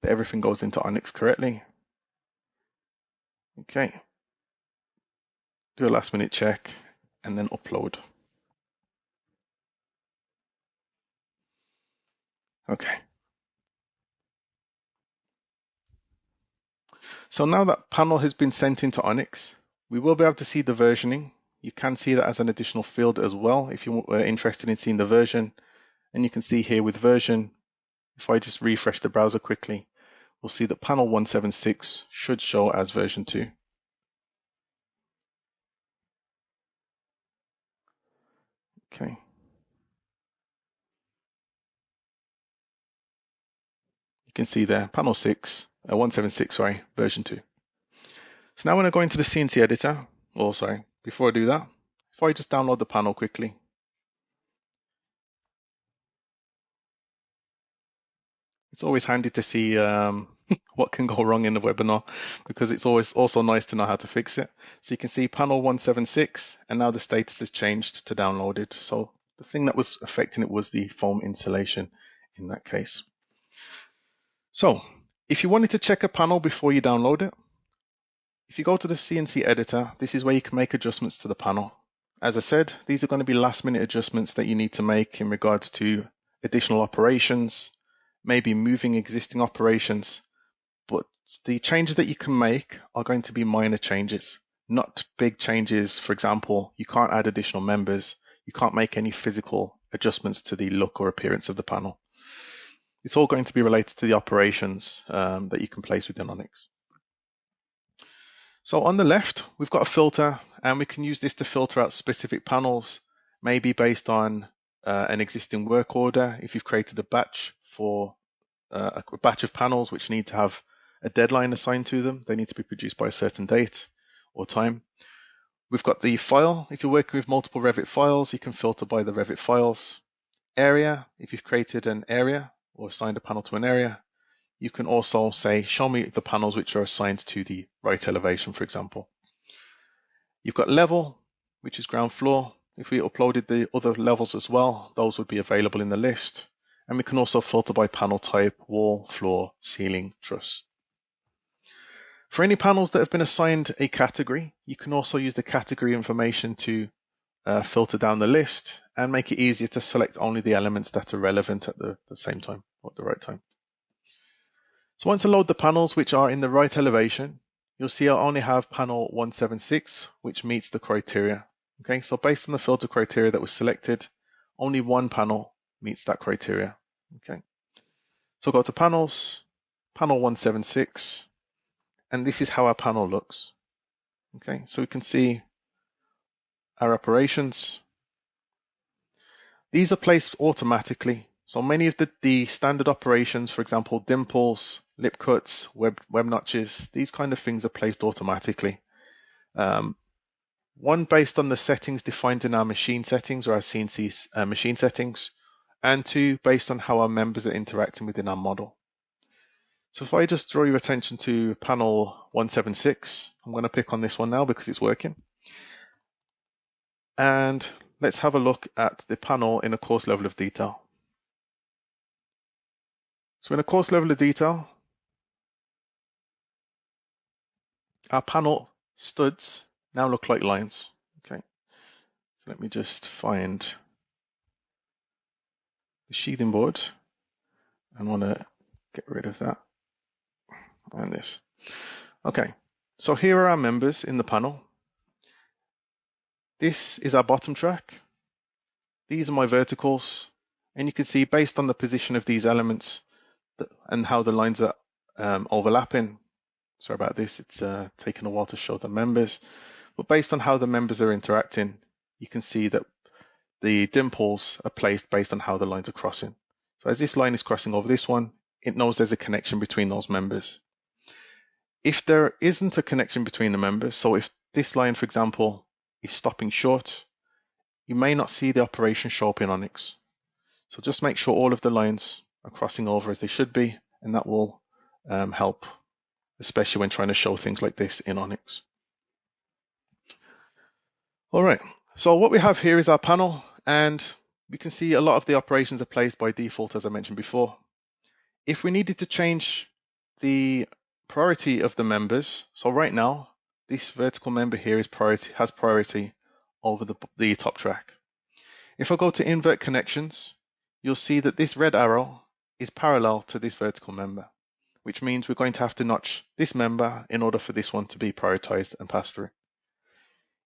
A: that everything goes into ONYX correctly. Okay, do a last minute check, and then upload. Okay. So now that panel has been sent into ONYX, we will be able to see the versioning. You can see that as an additional field as well if you were interested in seeing the version. And you can see here with version, if I just refresh the browser quickly, we'll see that panel 176 should show as version 2. Okay. You can see there, panel 176, sorry, version 2. So now when I go into the CNC editor, before I do that, if I just download the panel quickly, it's always handy to see what can go wrong in the webinar, because it's always also nice to know how to fix it. So you can see panel 176, and now the status has changed to downloaded. So the thing that was affecting it was the foam insulation in that case. So if you wanted to check a panel before you download it, if you go to the CNC editor, this is where you can make adjustments to the panel. As I said, these are going to be last minute adjustments that you need to make in regards to additional operations, maybe moving existing operations, but the changes that you can make are going to be minor changes, not big changes. For example, you can't add additional members, you can't make any physical adjustments to the look or appearance of the panel. It's all going to be related to the operations that you can place within ONYX. So on the left, we've got a filter, and we can use this to filter out specific panels, maybe based on an existing work order. If you've created a batch for a batch of panels which need to have a deadline assigned to them, they need to be produced by a certain date or time. We've got the file. If you're working with multiple Revit files, you can filter by the Revit files. Area, if you've created an area or assigned a panel to an area, you can also say, show me the panels which are assigned to the right elevation, for example. You've got level, which is ground floor. If we uploaded the other levels as well, those would be available in the list. And we can also filter by panel type, wall, floor, ceiling, truss. For any panels that have been assigned a category, you can also use the category information to filter down the list and make it easier to select only the elements that are relevant at the same time or at the right time. So once I load the panels which are in the right elevation, you'll see I only have panel 176, which meets the criteria. Okay, so based on the filter criteria that was selected, only one panel meets that criteria. Okay, so go to panels, panel 176, and this is how our panel looks. Okay, so we can see our operations. These are placed automatically. So many of the standard operations, for example, dimples, lip cuts, web notches, these kind of things are placed automatically. One based on the settings defined in our machine settings or our CNC machine settings, and two based on how our members are interacting within our model. So if I just draw your attention to panel 176, I'm going to pick on this one now because it's working. And let's have a look at the panel in a coarse level of detail. So in a coarse level of detail, our panel studs now look like lines. Okay, so let me just find the sheathing board. I want to get rid of that and this. Okay, so here are our members in the panel. This is our bottom track. These are my verticals, and you can see based on the position of these elements and how the lines are overlapping. Sorry about this, it's taken a while to show the members. But based on how the members are interacting, you can see that the dimples are placed based on how the lines are crossing. So as this line is crossing over this one, it knows there's a connection between those members. If there isn't a connection between the members, so if this line, for example, is stopping short, you may not see the operation show up in ONYX. So just make sure all of the lines are crossing over as they should be, and that will help, especially when trying to show things like this in ONYX. All right, so what we have here is our panel, and we can see a lot of the operations are placed by default, as I mentioned before. If we needed to change the priority of the members, so right now, this vertical member here has priority over the top track. If I go to invert connections, you'll see that this red arrow is parallel to this vertical member, which means we're going to have to notch this member in order for this one to be prioritized and pass through.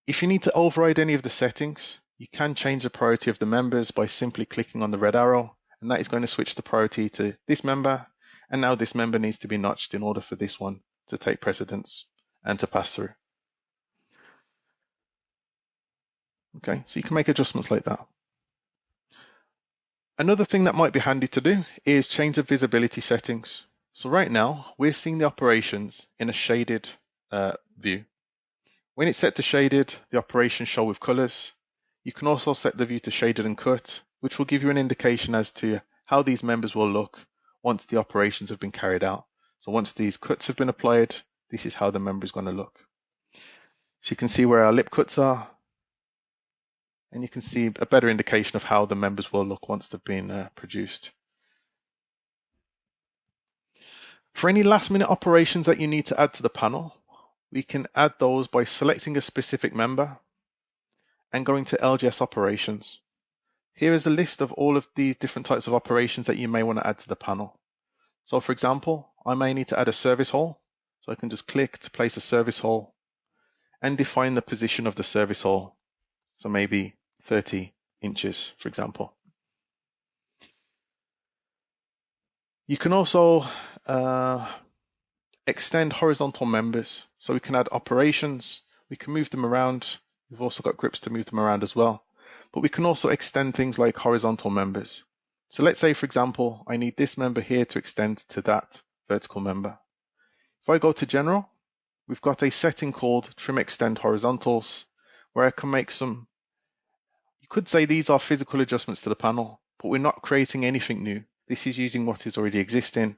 A: If you need to override any of the settings, you can change the priority of the members by simply clicking on the red arrow, and that is going to switch the priority to this member, and now this member needs to be notched in order for this one to take precedence and to pass through. Okay, so you can make adjustments like that. Another thing that might be handy to do is change the visibility settings. So right now, we're seeing the operations in a shaded view. When it's set to shaded, the operations show with colors. You can also set the view to shaded and cut, which will give you an indication as to how these members will look once the operations have been carried out. So once these cuts have been applied, this is how the member is going to look. So you can see where our lip cuts are, and you can see a better indication of how the members will look once they've been produced. For any last minute operations that you need to add to the panel, we can add those by selecting a specific member and going to LGS operations. Here is a list of all of these different types of operations that you may want to add to the panel. So for example, I may need to add a service hole. So I can just click to place a service hole and define the position of the service hole. So maybe 30 inches, for example. You can also extend horizontal members. So we can add operations, we can move them around. We've also got grips to move them around as well. But we can also extend things like horizontal members. So let's say, for example, I need this member here to extend to that vertical member. If I go to General, we've got a setting called Trim Extend Horizontals, where I can make some, you could say these are physical adjustments to the panel, but we're not creating anything new. This is using what is already existing,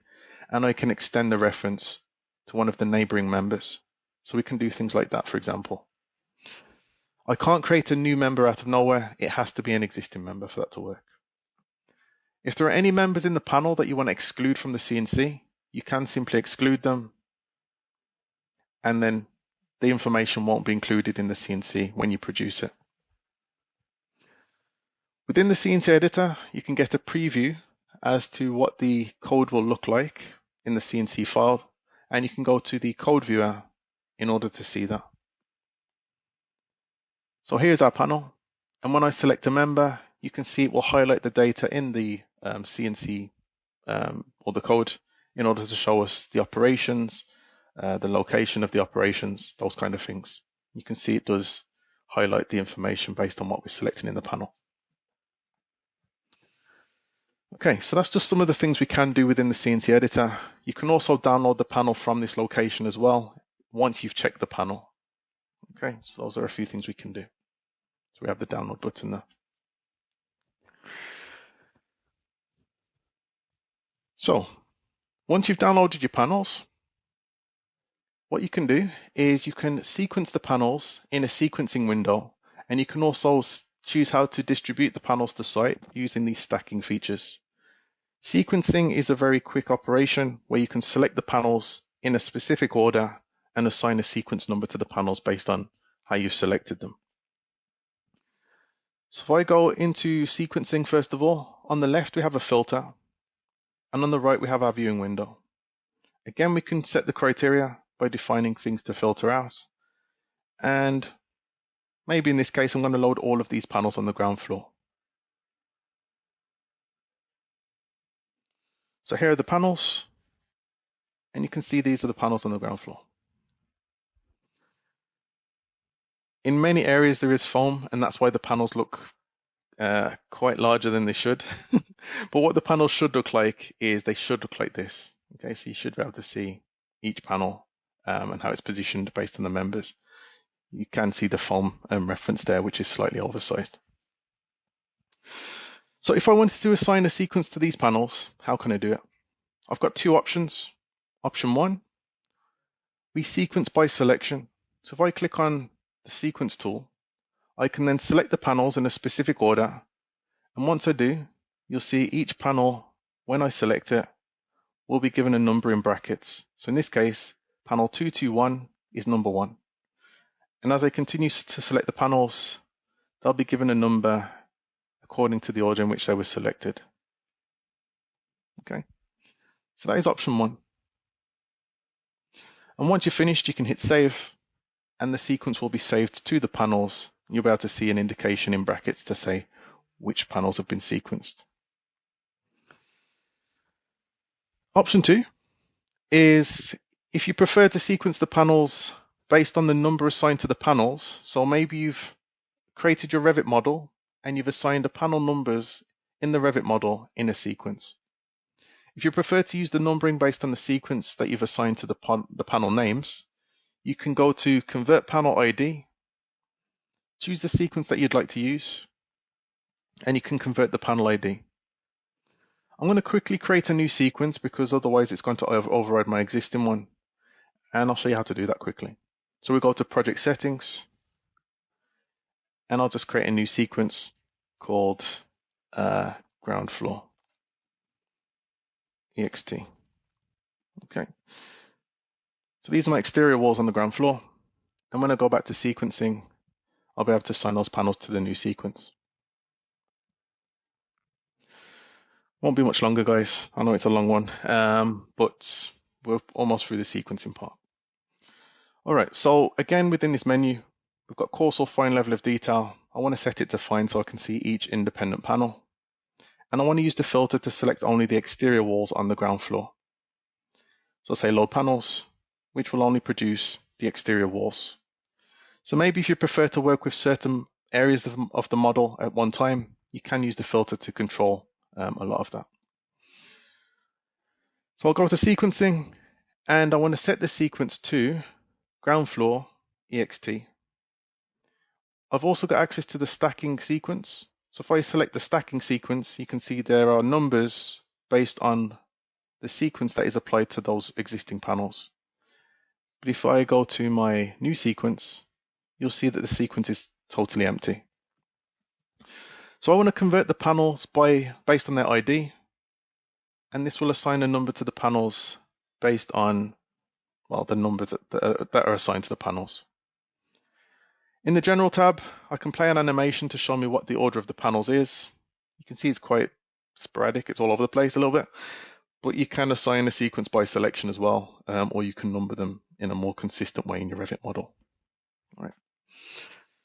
A: and I can extend the reference to one of the neighboring members. So we can do things like that, for example. I can't create a new member out of nowhere. It has to be an existing member for that to work. If there are any members in the panel that you want to exclude from the CNC, you can simply exclude them, and then the information won't be included in the CNC when you produce it. Within the CNC editor, you can get a preview as to what the code will look like in the CNC file, and you can go to the code viewer in order to see that. So here's our panel, and when I select a member, you can see it will highlight the data in the CNC or the code in order to show us the operations, the location of the operations, those kind of things. You can see it does highlight the information based on what we're selecting in the panel. Okay, so that's just some of the things we can do within the CNC editor. You can also download the panel from this location as well once you've checked the panel. Okay, so those are a few things we can do. So we have the download button there. So once you've downloaded your panels, what you can do is you can sequence the panels in a sequencing window, and you can also choose how to distribute the panels to site using these stacking features. Sequencing is a very quick operation where you can select the panels in a specific order and assign a sequence number to the panels based on how you've selected them. So if I go into sequencing, first of all, on the left we have a filter, and on the right we have our viewing window. Again, we can set the criteria by defining things to filter out, and maybe in this case I'm going to load all of these panels on the ground floor. So here are the panels, and you can see these are the panels on the ground floor. In many areas there is foam, and that's why the panels look quite larger than they should. But what the panels should look like is they should look like this. Okay, so you should be able to see each panel and how it's positioned based on the members. You can see the foam reference there, which is slightly oversized. So if I wanted to assign a sequence to these panels, how can I do it? I've got two options. Option one, we sequence by selection. So if I click on the sequence tool, I can then select the panels in a specific order. And once I do, you'll see each panel, when I select it, will be given a number in brackets. So in this case, panel 221 is number 1. And as I continue to select the panels, they'll be given a number according to the order in which they were selected. Okay, so that is option 1. And once you're finished, you can hit save, and the sequence will be saved to the panels. You'll be able to see an indication in brackets to say which panels have been sequenced. Option 2 is if you prefer to sequence the panels based on the number assigned to the panels. So maybe you've created your Revit model and you've assigned the panel numbers in the Revit model in a sequence. If you prefer to use the numbering based on the sequence that you've assigned to the panel names, you can go to Convert Panel ID, choose the sequence that you'd like to use, and you can convert the panel ID. I'm going to quickly create a new sequence because otherwise it's going to override my existing one, and I'll show you how to do that quickly. So we go to Project Settings, and I'll just create a new sequence called Ground Floor EXT. Okay. So these are my exterior walls on the ground floor. And when I go back to sequencing, I'll be able to assign those panels to the new sequence. Won't be much longer, guys. I know it's a long one, but we're almost through the sequencing part. All right, so again, within this menu, we've got coarse or fine level of detail. I want to set it to fine so I can see each independent panel. And I want to use the filter to select only the exterior walls on the ground floor. So I'll say load panels, which will only produce the exterior walls. So maybe if you prefer to work with certain areas of the model at one time, you can use the filter to control a lot of that. So I'll go to sequencing, and I want to set the sequence to ground floor EXT. I've also got access to the stacking sequence. So if I select the stacking sequence, you can see there are numbers based on the sequence that is applied to those existing panels. But if I go to my new sequence, you'll see that the sequence is totally empty. So I want to convert the panels based on their ID, and this will assign a number to the panels based on, well, the numbers that are assigned to the panels. In the General tab, I can play an animation to show me what the order of the panels is. You can see it's quite sporadic, it's all over the place a little bit, but you can assign a sequence by selection as well, or you can number them in a more consistent way in your Revit model. All right.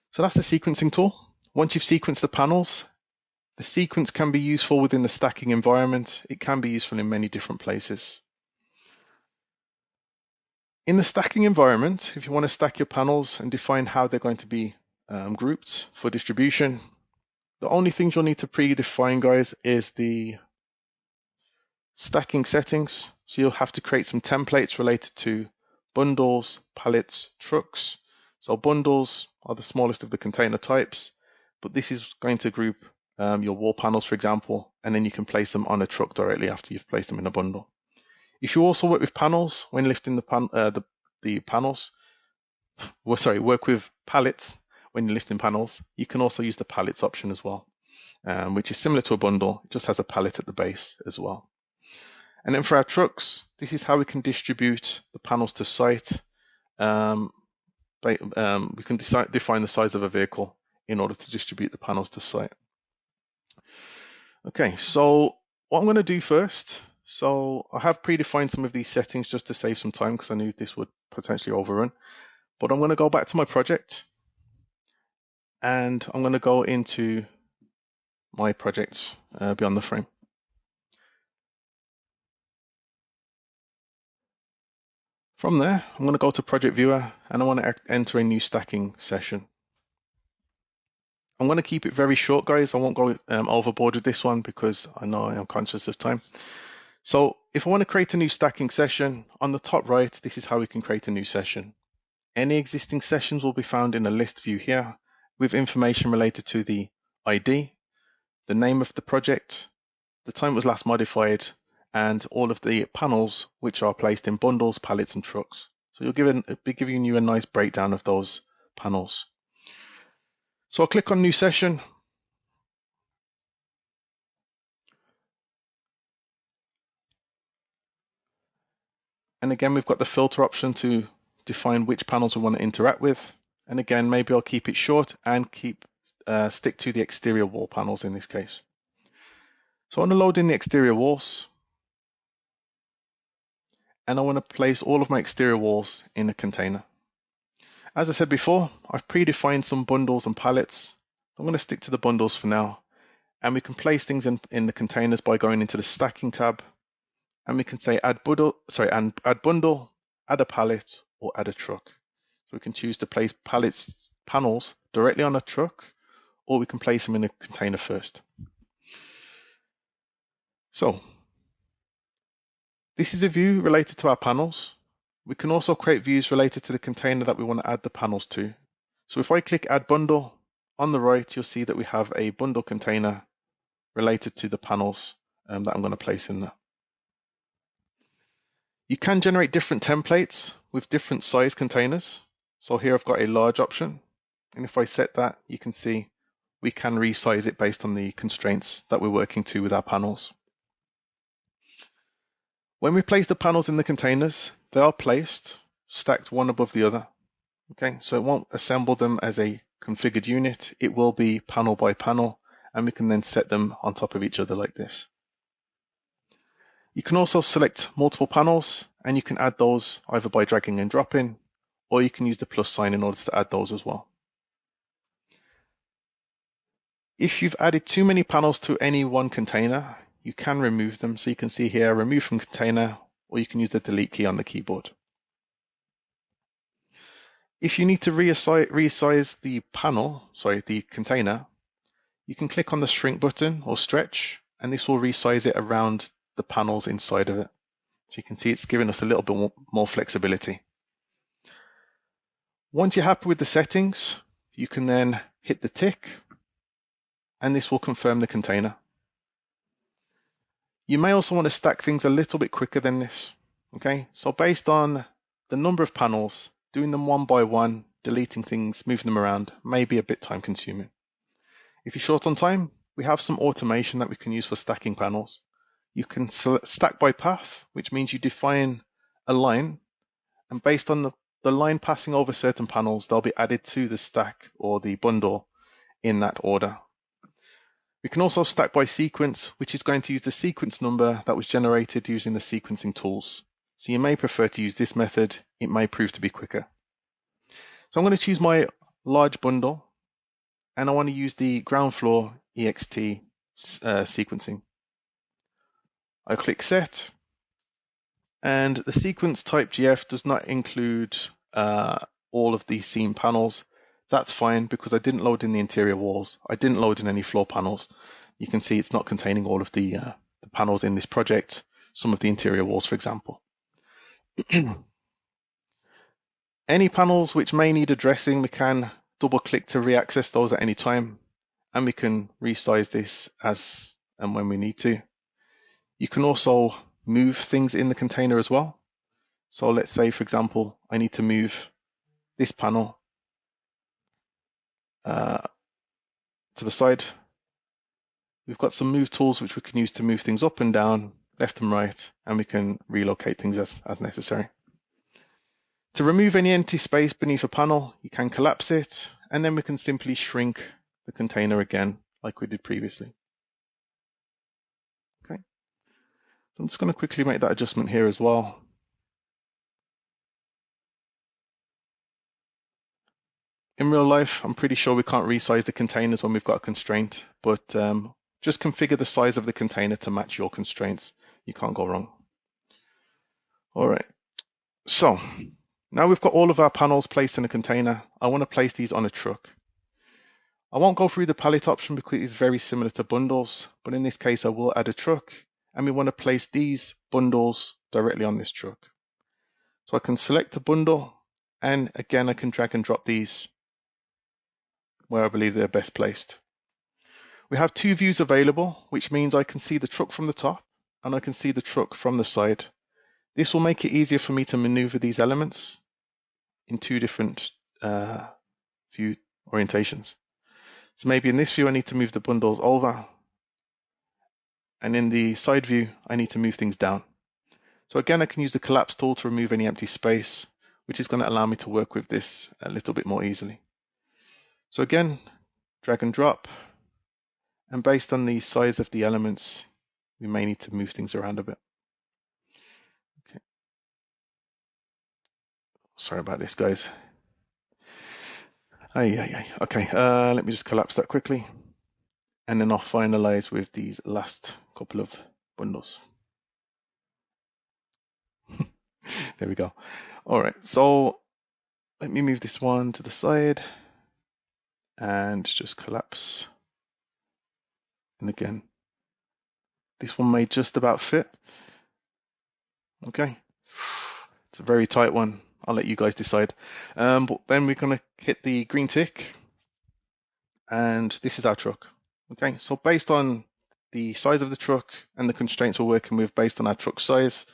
A: So that's the sequencing tool. Once you've sequenced the panels, the sequence can be useful within the stacking environment. It can be useful in many different places. In the stacking environment, if you want to stack your panels and define how they're going to be grouped for distribution, the only things you'll need to predefine, guys, is the stacking settings. So you'll have to create some templates related to bundles, pallets, trucks. So bundles are the smallest of the container types, but this is going to group your wall panels, for example, and then you can place them on a truck directly after you've placed them in a bundle. If you also work with panels when lifting the panels, work with pallets when you're lifting panels, you can also use the pallets option as well, which is similar to a bundle. It just has a pallet at the base as well. And then for our trucks, this is how we can distribute the panels to site. We can define the size of a vehicle in order to distribute the panels to site. Okay, so what I'm going to do first, so I have predefined some of these settings just to save some time because I knew this would potentially overrun. But I'm going to go back to my project and I'm going to go into my project beyond the frame. From there, I'm going to go to Project Viewer and I want to enter a new stacking session. I'm going to keep it very short, guys. I won't go overboard with this one because I know I am conscious of time. So if I want to create a new stacking session, on the top right, this is how we can create a new session. Any existing sessions will be found in a list view here with information related to the ID, the name of the project, the time it was last modified, and all of the panels which are placed in bundles, pallets, and trucks. So you'll be giving you a nice breakdown of those panels. So I'll click on New Session. And again, we've got the filter option to define which panels we want to interact with. And again, maybe I'll keep it short and stick to the exterior wall panels in this case. So I want to load in the exterior walls, and I want to place all of my exterior walls in a container. As I said before, I've predefined some bundles and pallets. I'm going to stick to the bundles for now, and we can place things in the containers by going into the stacking tab, and we can say add bundle, add a pallet, or add a truck. So we can choose to place panels directly on a truck, or we can place them in a container first. So this is a view related to our panels. We can also create views related to the container that we want to add the panels to. So if I click add bundle, on the right, you'll see that we have a bundle container related to the panels that I'm going to place in there. You can generate different templates with different size containers. So here I've got a large option. And if I set that, you can see we can resize it based on the constraints that we're working to with our panels. When we place the panels in the containers, they are placed stacked one above the other. Okay, so it won't assemble them as a configured unit. It will be panel by panel, and we can then set them on top of each other like this. You can also select multiple panels, and you can add those either by dragging and dropping, or you can use the plus sign in order to add those as well. If you've added too many panels to any one container, you can remove them. So you can see here, remove from container, or you can use the delete key on the keyboard. If you need to resize the container, you can click on the shrink button or stretch, and this will resize it around the panels inside of it. So you can see it's giving us a little bit more flexibility. Once you're happy with the settings, you can then hit the tick, and this will confirm the container. You may also want to stack things a little bit quicker than this. Okay, so based on the number of panels, doing them one by one, deleting things, moving them around may be a bit time consuming. If you're short on time, we have some automation that we can use for stacking panels. You can stack by path, which means you define a line, and based on the line passing over certain panels, they'll be added to the stack or the bundle in that order. We can also stack by sequence, which is going to use the sequence number that was generated using the sequencing tools. So you may prefer to use this method. It may prove to be quicker. So I'm going to choose my large bundle, and I want to use the ground floor EXT sequencing. I click set, and the sequence type GF does not include all of the seam panels. That's fine because I didn't load in the interior walls. I didn't load in any floor panels. You can see it's not containing all of the panels in this project, some of the interior walls, for example. Any panels which may need addressing, we can double click to reaccess those at any time, and we can resize this as and when we need to. You can also move things in the container as well. So let's say, for example, I need to move this panel to the side. We've got some move tools which we can use to move things up and down, left and right, and we can relocate things as necessary. To remove any empty space beneath a panel, you can collapse it, and then we can simply shrink the container again like we did previously. Okay, so I'm just going to quickly make that adjustment here as well. In real life, I'm pretty sure we can't resize the containers when we've got a constraint, but just configure the size of the container to match your constraints. You can't go wrong. All right, so now we've got all of our panels placed in a container. I want to place these on a truck. I won't go through the pallet option because it's very similar to bundles, but in this case, I will add a truck, and we want to place these bundles directly on this truck. So I can select a bundle, and again, I can drag and drop these where I believe they're best placed. We have two views available, which means I can see the truck from the top and I can see the truck from the side. This will make it easier for me to maneuver these elements in two different view orientations. So maybe in this view, I need to move the bundles over, and in the side view, I need to move things down. So again, I can use the collapse tool to remove any empty space, which is going to allow me to work with this a little bit more easily. So again, drag and drop, and based on the size of the elements, we may need to move things around a bit. Okay. Sorry about this, guys. Okay, let me just collapse that quickly, and then I'll finalize with these last couple of bundles. There we go. All right, so let me move this one to the side and just collapse. And again, this one may just about fit. Okay, it's a very tight one. I'll let you guys decide. But then we're going to hit the green tick, and this is our truck. Okay, so based on the size of the truck and the constraints we're working with based on our truck size,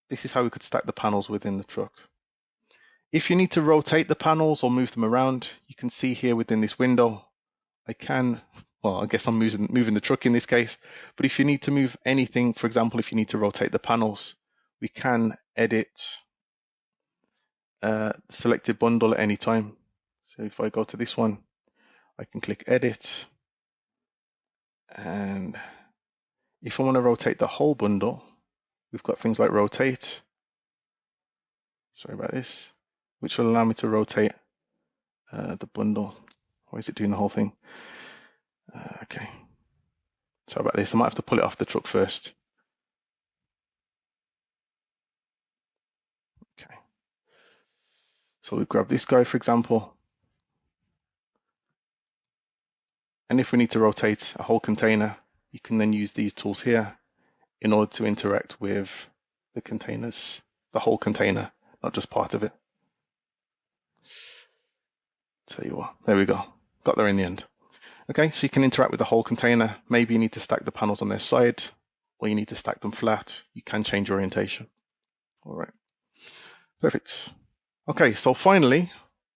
A: this is how we could stack the panels within the truck. If you need to rotate the panels or move them around, you can see here within this window, I guess I'm moving the truck in this case, but if you need to move anything, for example, if you need to rotate the panels, we can edit the selected bundle at any time. So if I go to this one, I can click edit, and if I want to rotate the whole bundle, we've got things like rotate, sorry about this, which will allow me to rotate the bundle. Why is it doing the whole thing? Okay, sorry about this, I might have to pull it off the truck first. Okay, so we grab this guy, for example, and if we need to rotate a whole container, you can then use these tools here in order to interact with the containers, the whole container, not just part of it. Tell you what, there we go, got there in the end. Okay, so you can interact with the whole container. Maybe you need to stack the panels on their side, or you need to stack them flat. You can change orientation. All right, perfect. Okay, so finally,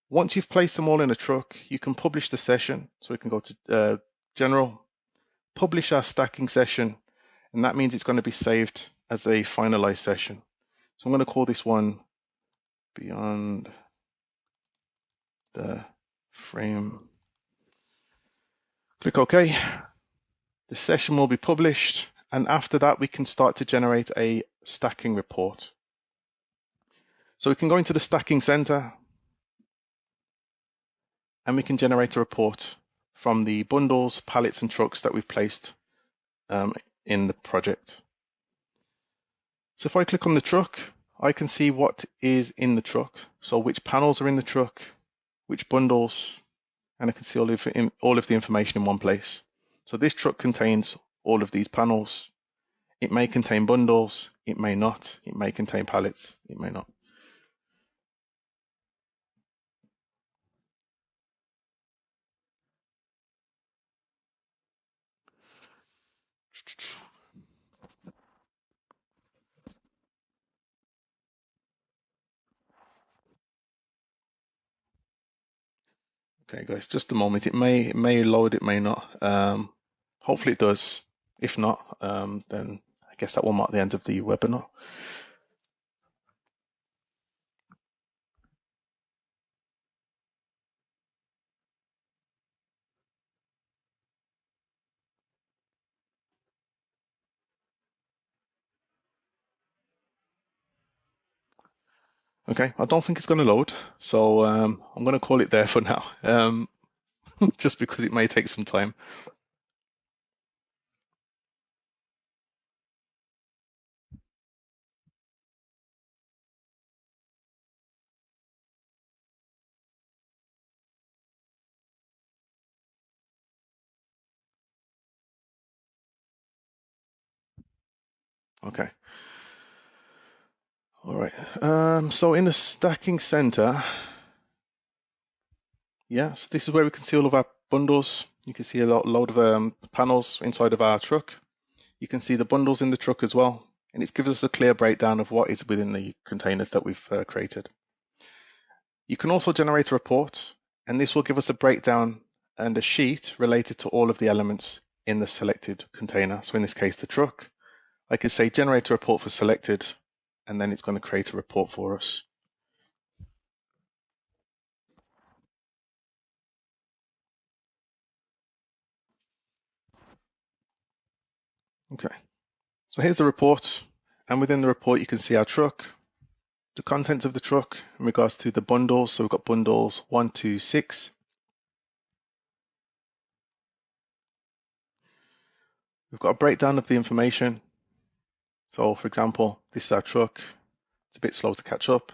A: once you've placed them all in a truck, you can publish the session. So we can go to General, publish our stacking session, and that means it's going to be saved as a finalized session. So I'm going to call this one Beyond the Frame. Click OK. The session will be published, and after that we can start to generate a stacking report. So we can go into the stacking center and we can generate a report from the bundles, pallets and trucks that we've placed in the project. So if I click on the truck, I can see what is in the truck. So which panels are in the truck, which bundles, and I can see all of the information in one place. So this truck contains all of these panels. It may contain bundles, it may not. It may contain pallets, it may not. Okay, guys, just a moment. It may load, it may not. Hopefully it does. If not, then I guess that will mark the end of the webinar. Okay, I don't think it's going to load, so I'm going to call it there for now, just because it may take some time. Okay. All right. So in the stacking center, yeah, so this is where we can see all of our bundles. You can see a load of panels inside of our truck. You can see the bundles in the truck as well, and it gives us a clear breakdown of what is within the containers that we've created. You can also generate a report, and this will give us a breakdown and a sheet related to all of the elements in the selected container. So in this case, the truck. I could say generate a report for selected, and then it's going to create a report for us. Okay, so here's the report, and within the report you can see our truck, the contents of the truck in regards to the bundles. So we've got bundles 1 to 6. We've got a breakdown of the information. So for example, this is our truck. It's a bit slow to catch up.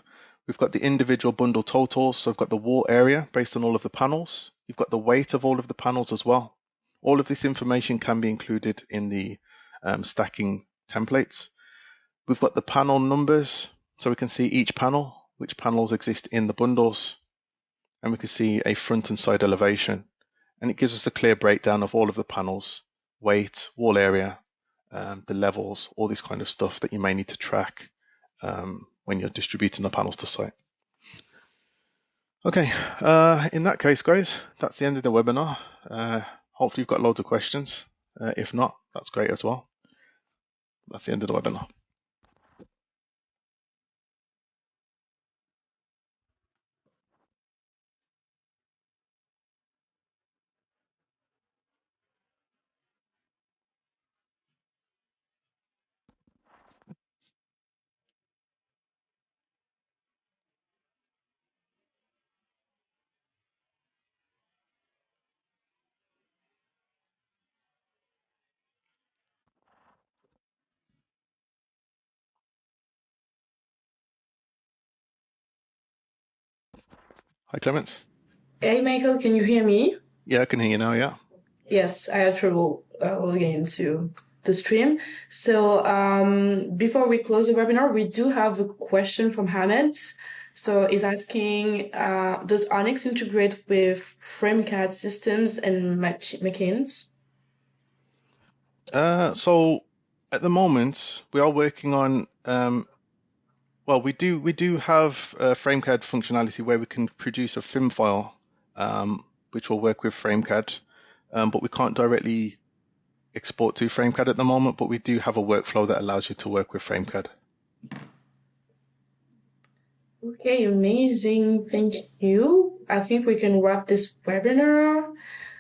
A: We've got the individual bundle totals. So I've got the wall area based on all of the panels. You've got the weight of all of the panels as well. All of this information can be included in the stacking templates. We've got the panel numbers, so we can see each panel, which panels exist in the bundles, and we can see a front and side elevation, and it gives us a clear breakdown of all of the panels, weight, wall area, the levels, all this kind of stuff that you may need to track when you're distributing the panels to site. Okay, in that case, guys, that's the end of the webinar. Hopefully you've got loads of questions. If not, that's great as well. That's the end of the webinar. Hi, Clements.
B: Hey, Michael, can you hear me?
A: Yeah, I can hear you now, yeah.
B: Yes, I had trouble logging into the stream. So before we close the webinar, we do have a question from Hamed. So he's asking, does ONYX integrate with FrameCAD systems and machines?
A: So at the moment, we are working on, well, we do have FrameCAD functionality where we can produce a FIM file, which will work with FrameCAD, but we can't directly export to FrameCAD at the moment, but we do have a workflow that allows you to work with FrameCAD.
B: Okay, amazing. Thank you. I think we can wrap this webinar.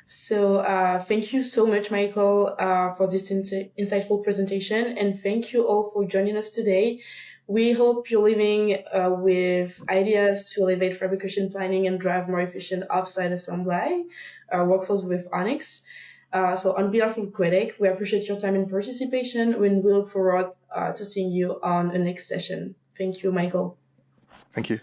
B: So thank you so much, Michael, for this insightful presentation. And thank you all for joining us today. We hope you're leaving with ideas to elevate fabrication planning and drive more efficient offsite assembly workflows with ONYX. So on behalf of Critic, we appreciate your time and participation, and we look forward to seeing you on the next session. Thank you, Michael.
A: Thank you.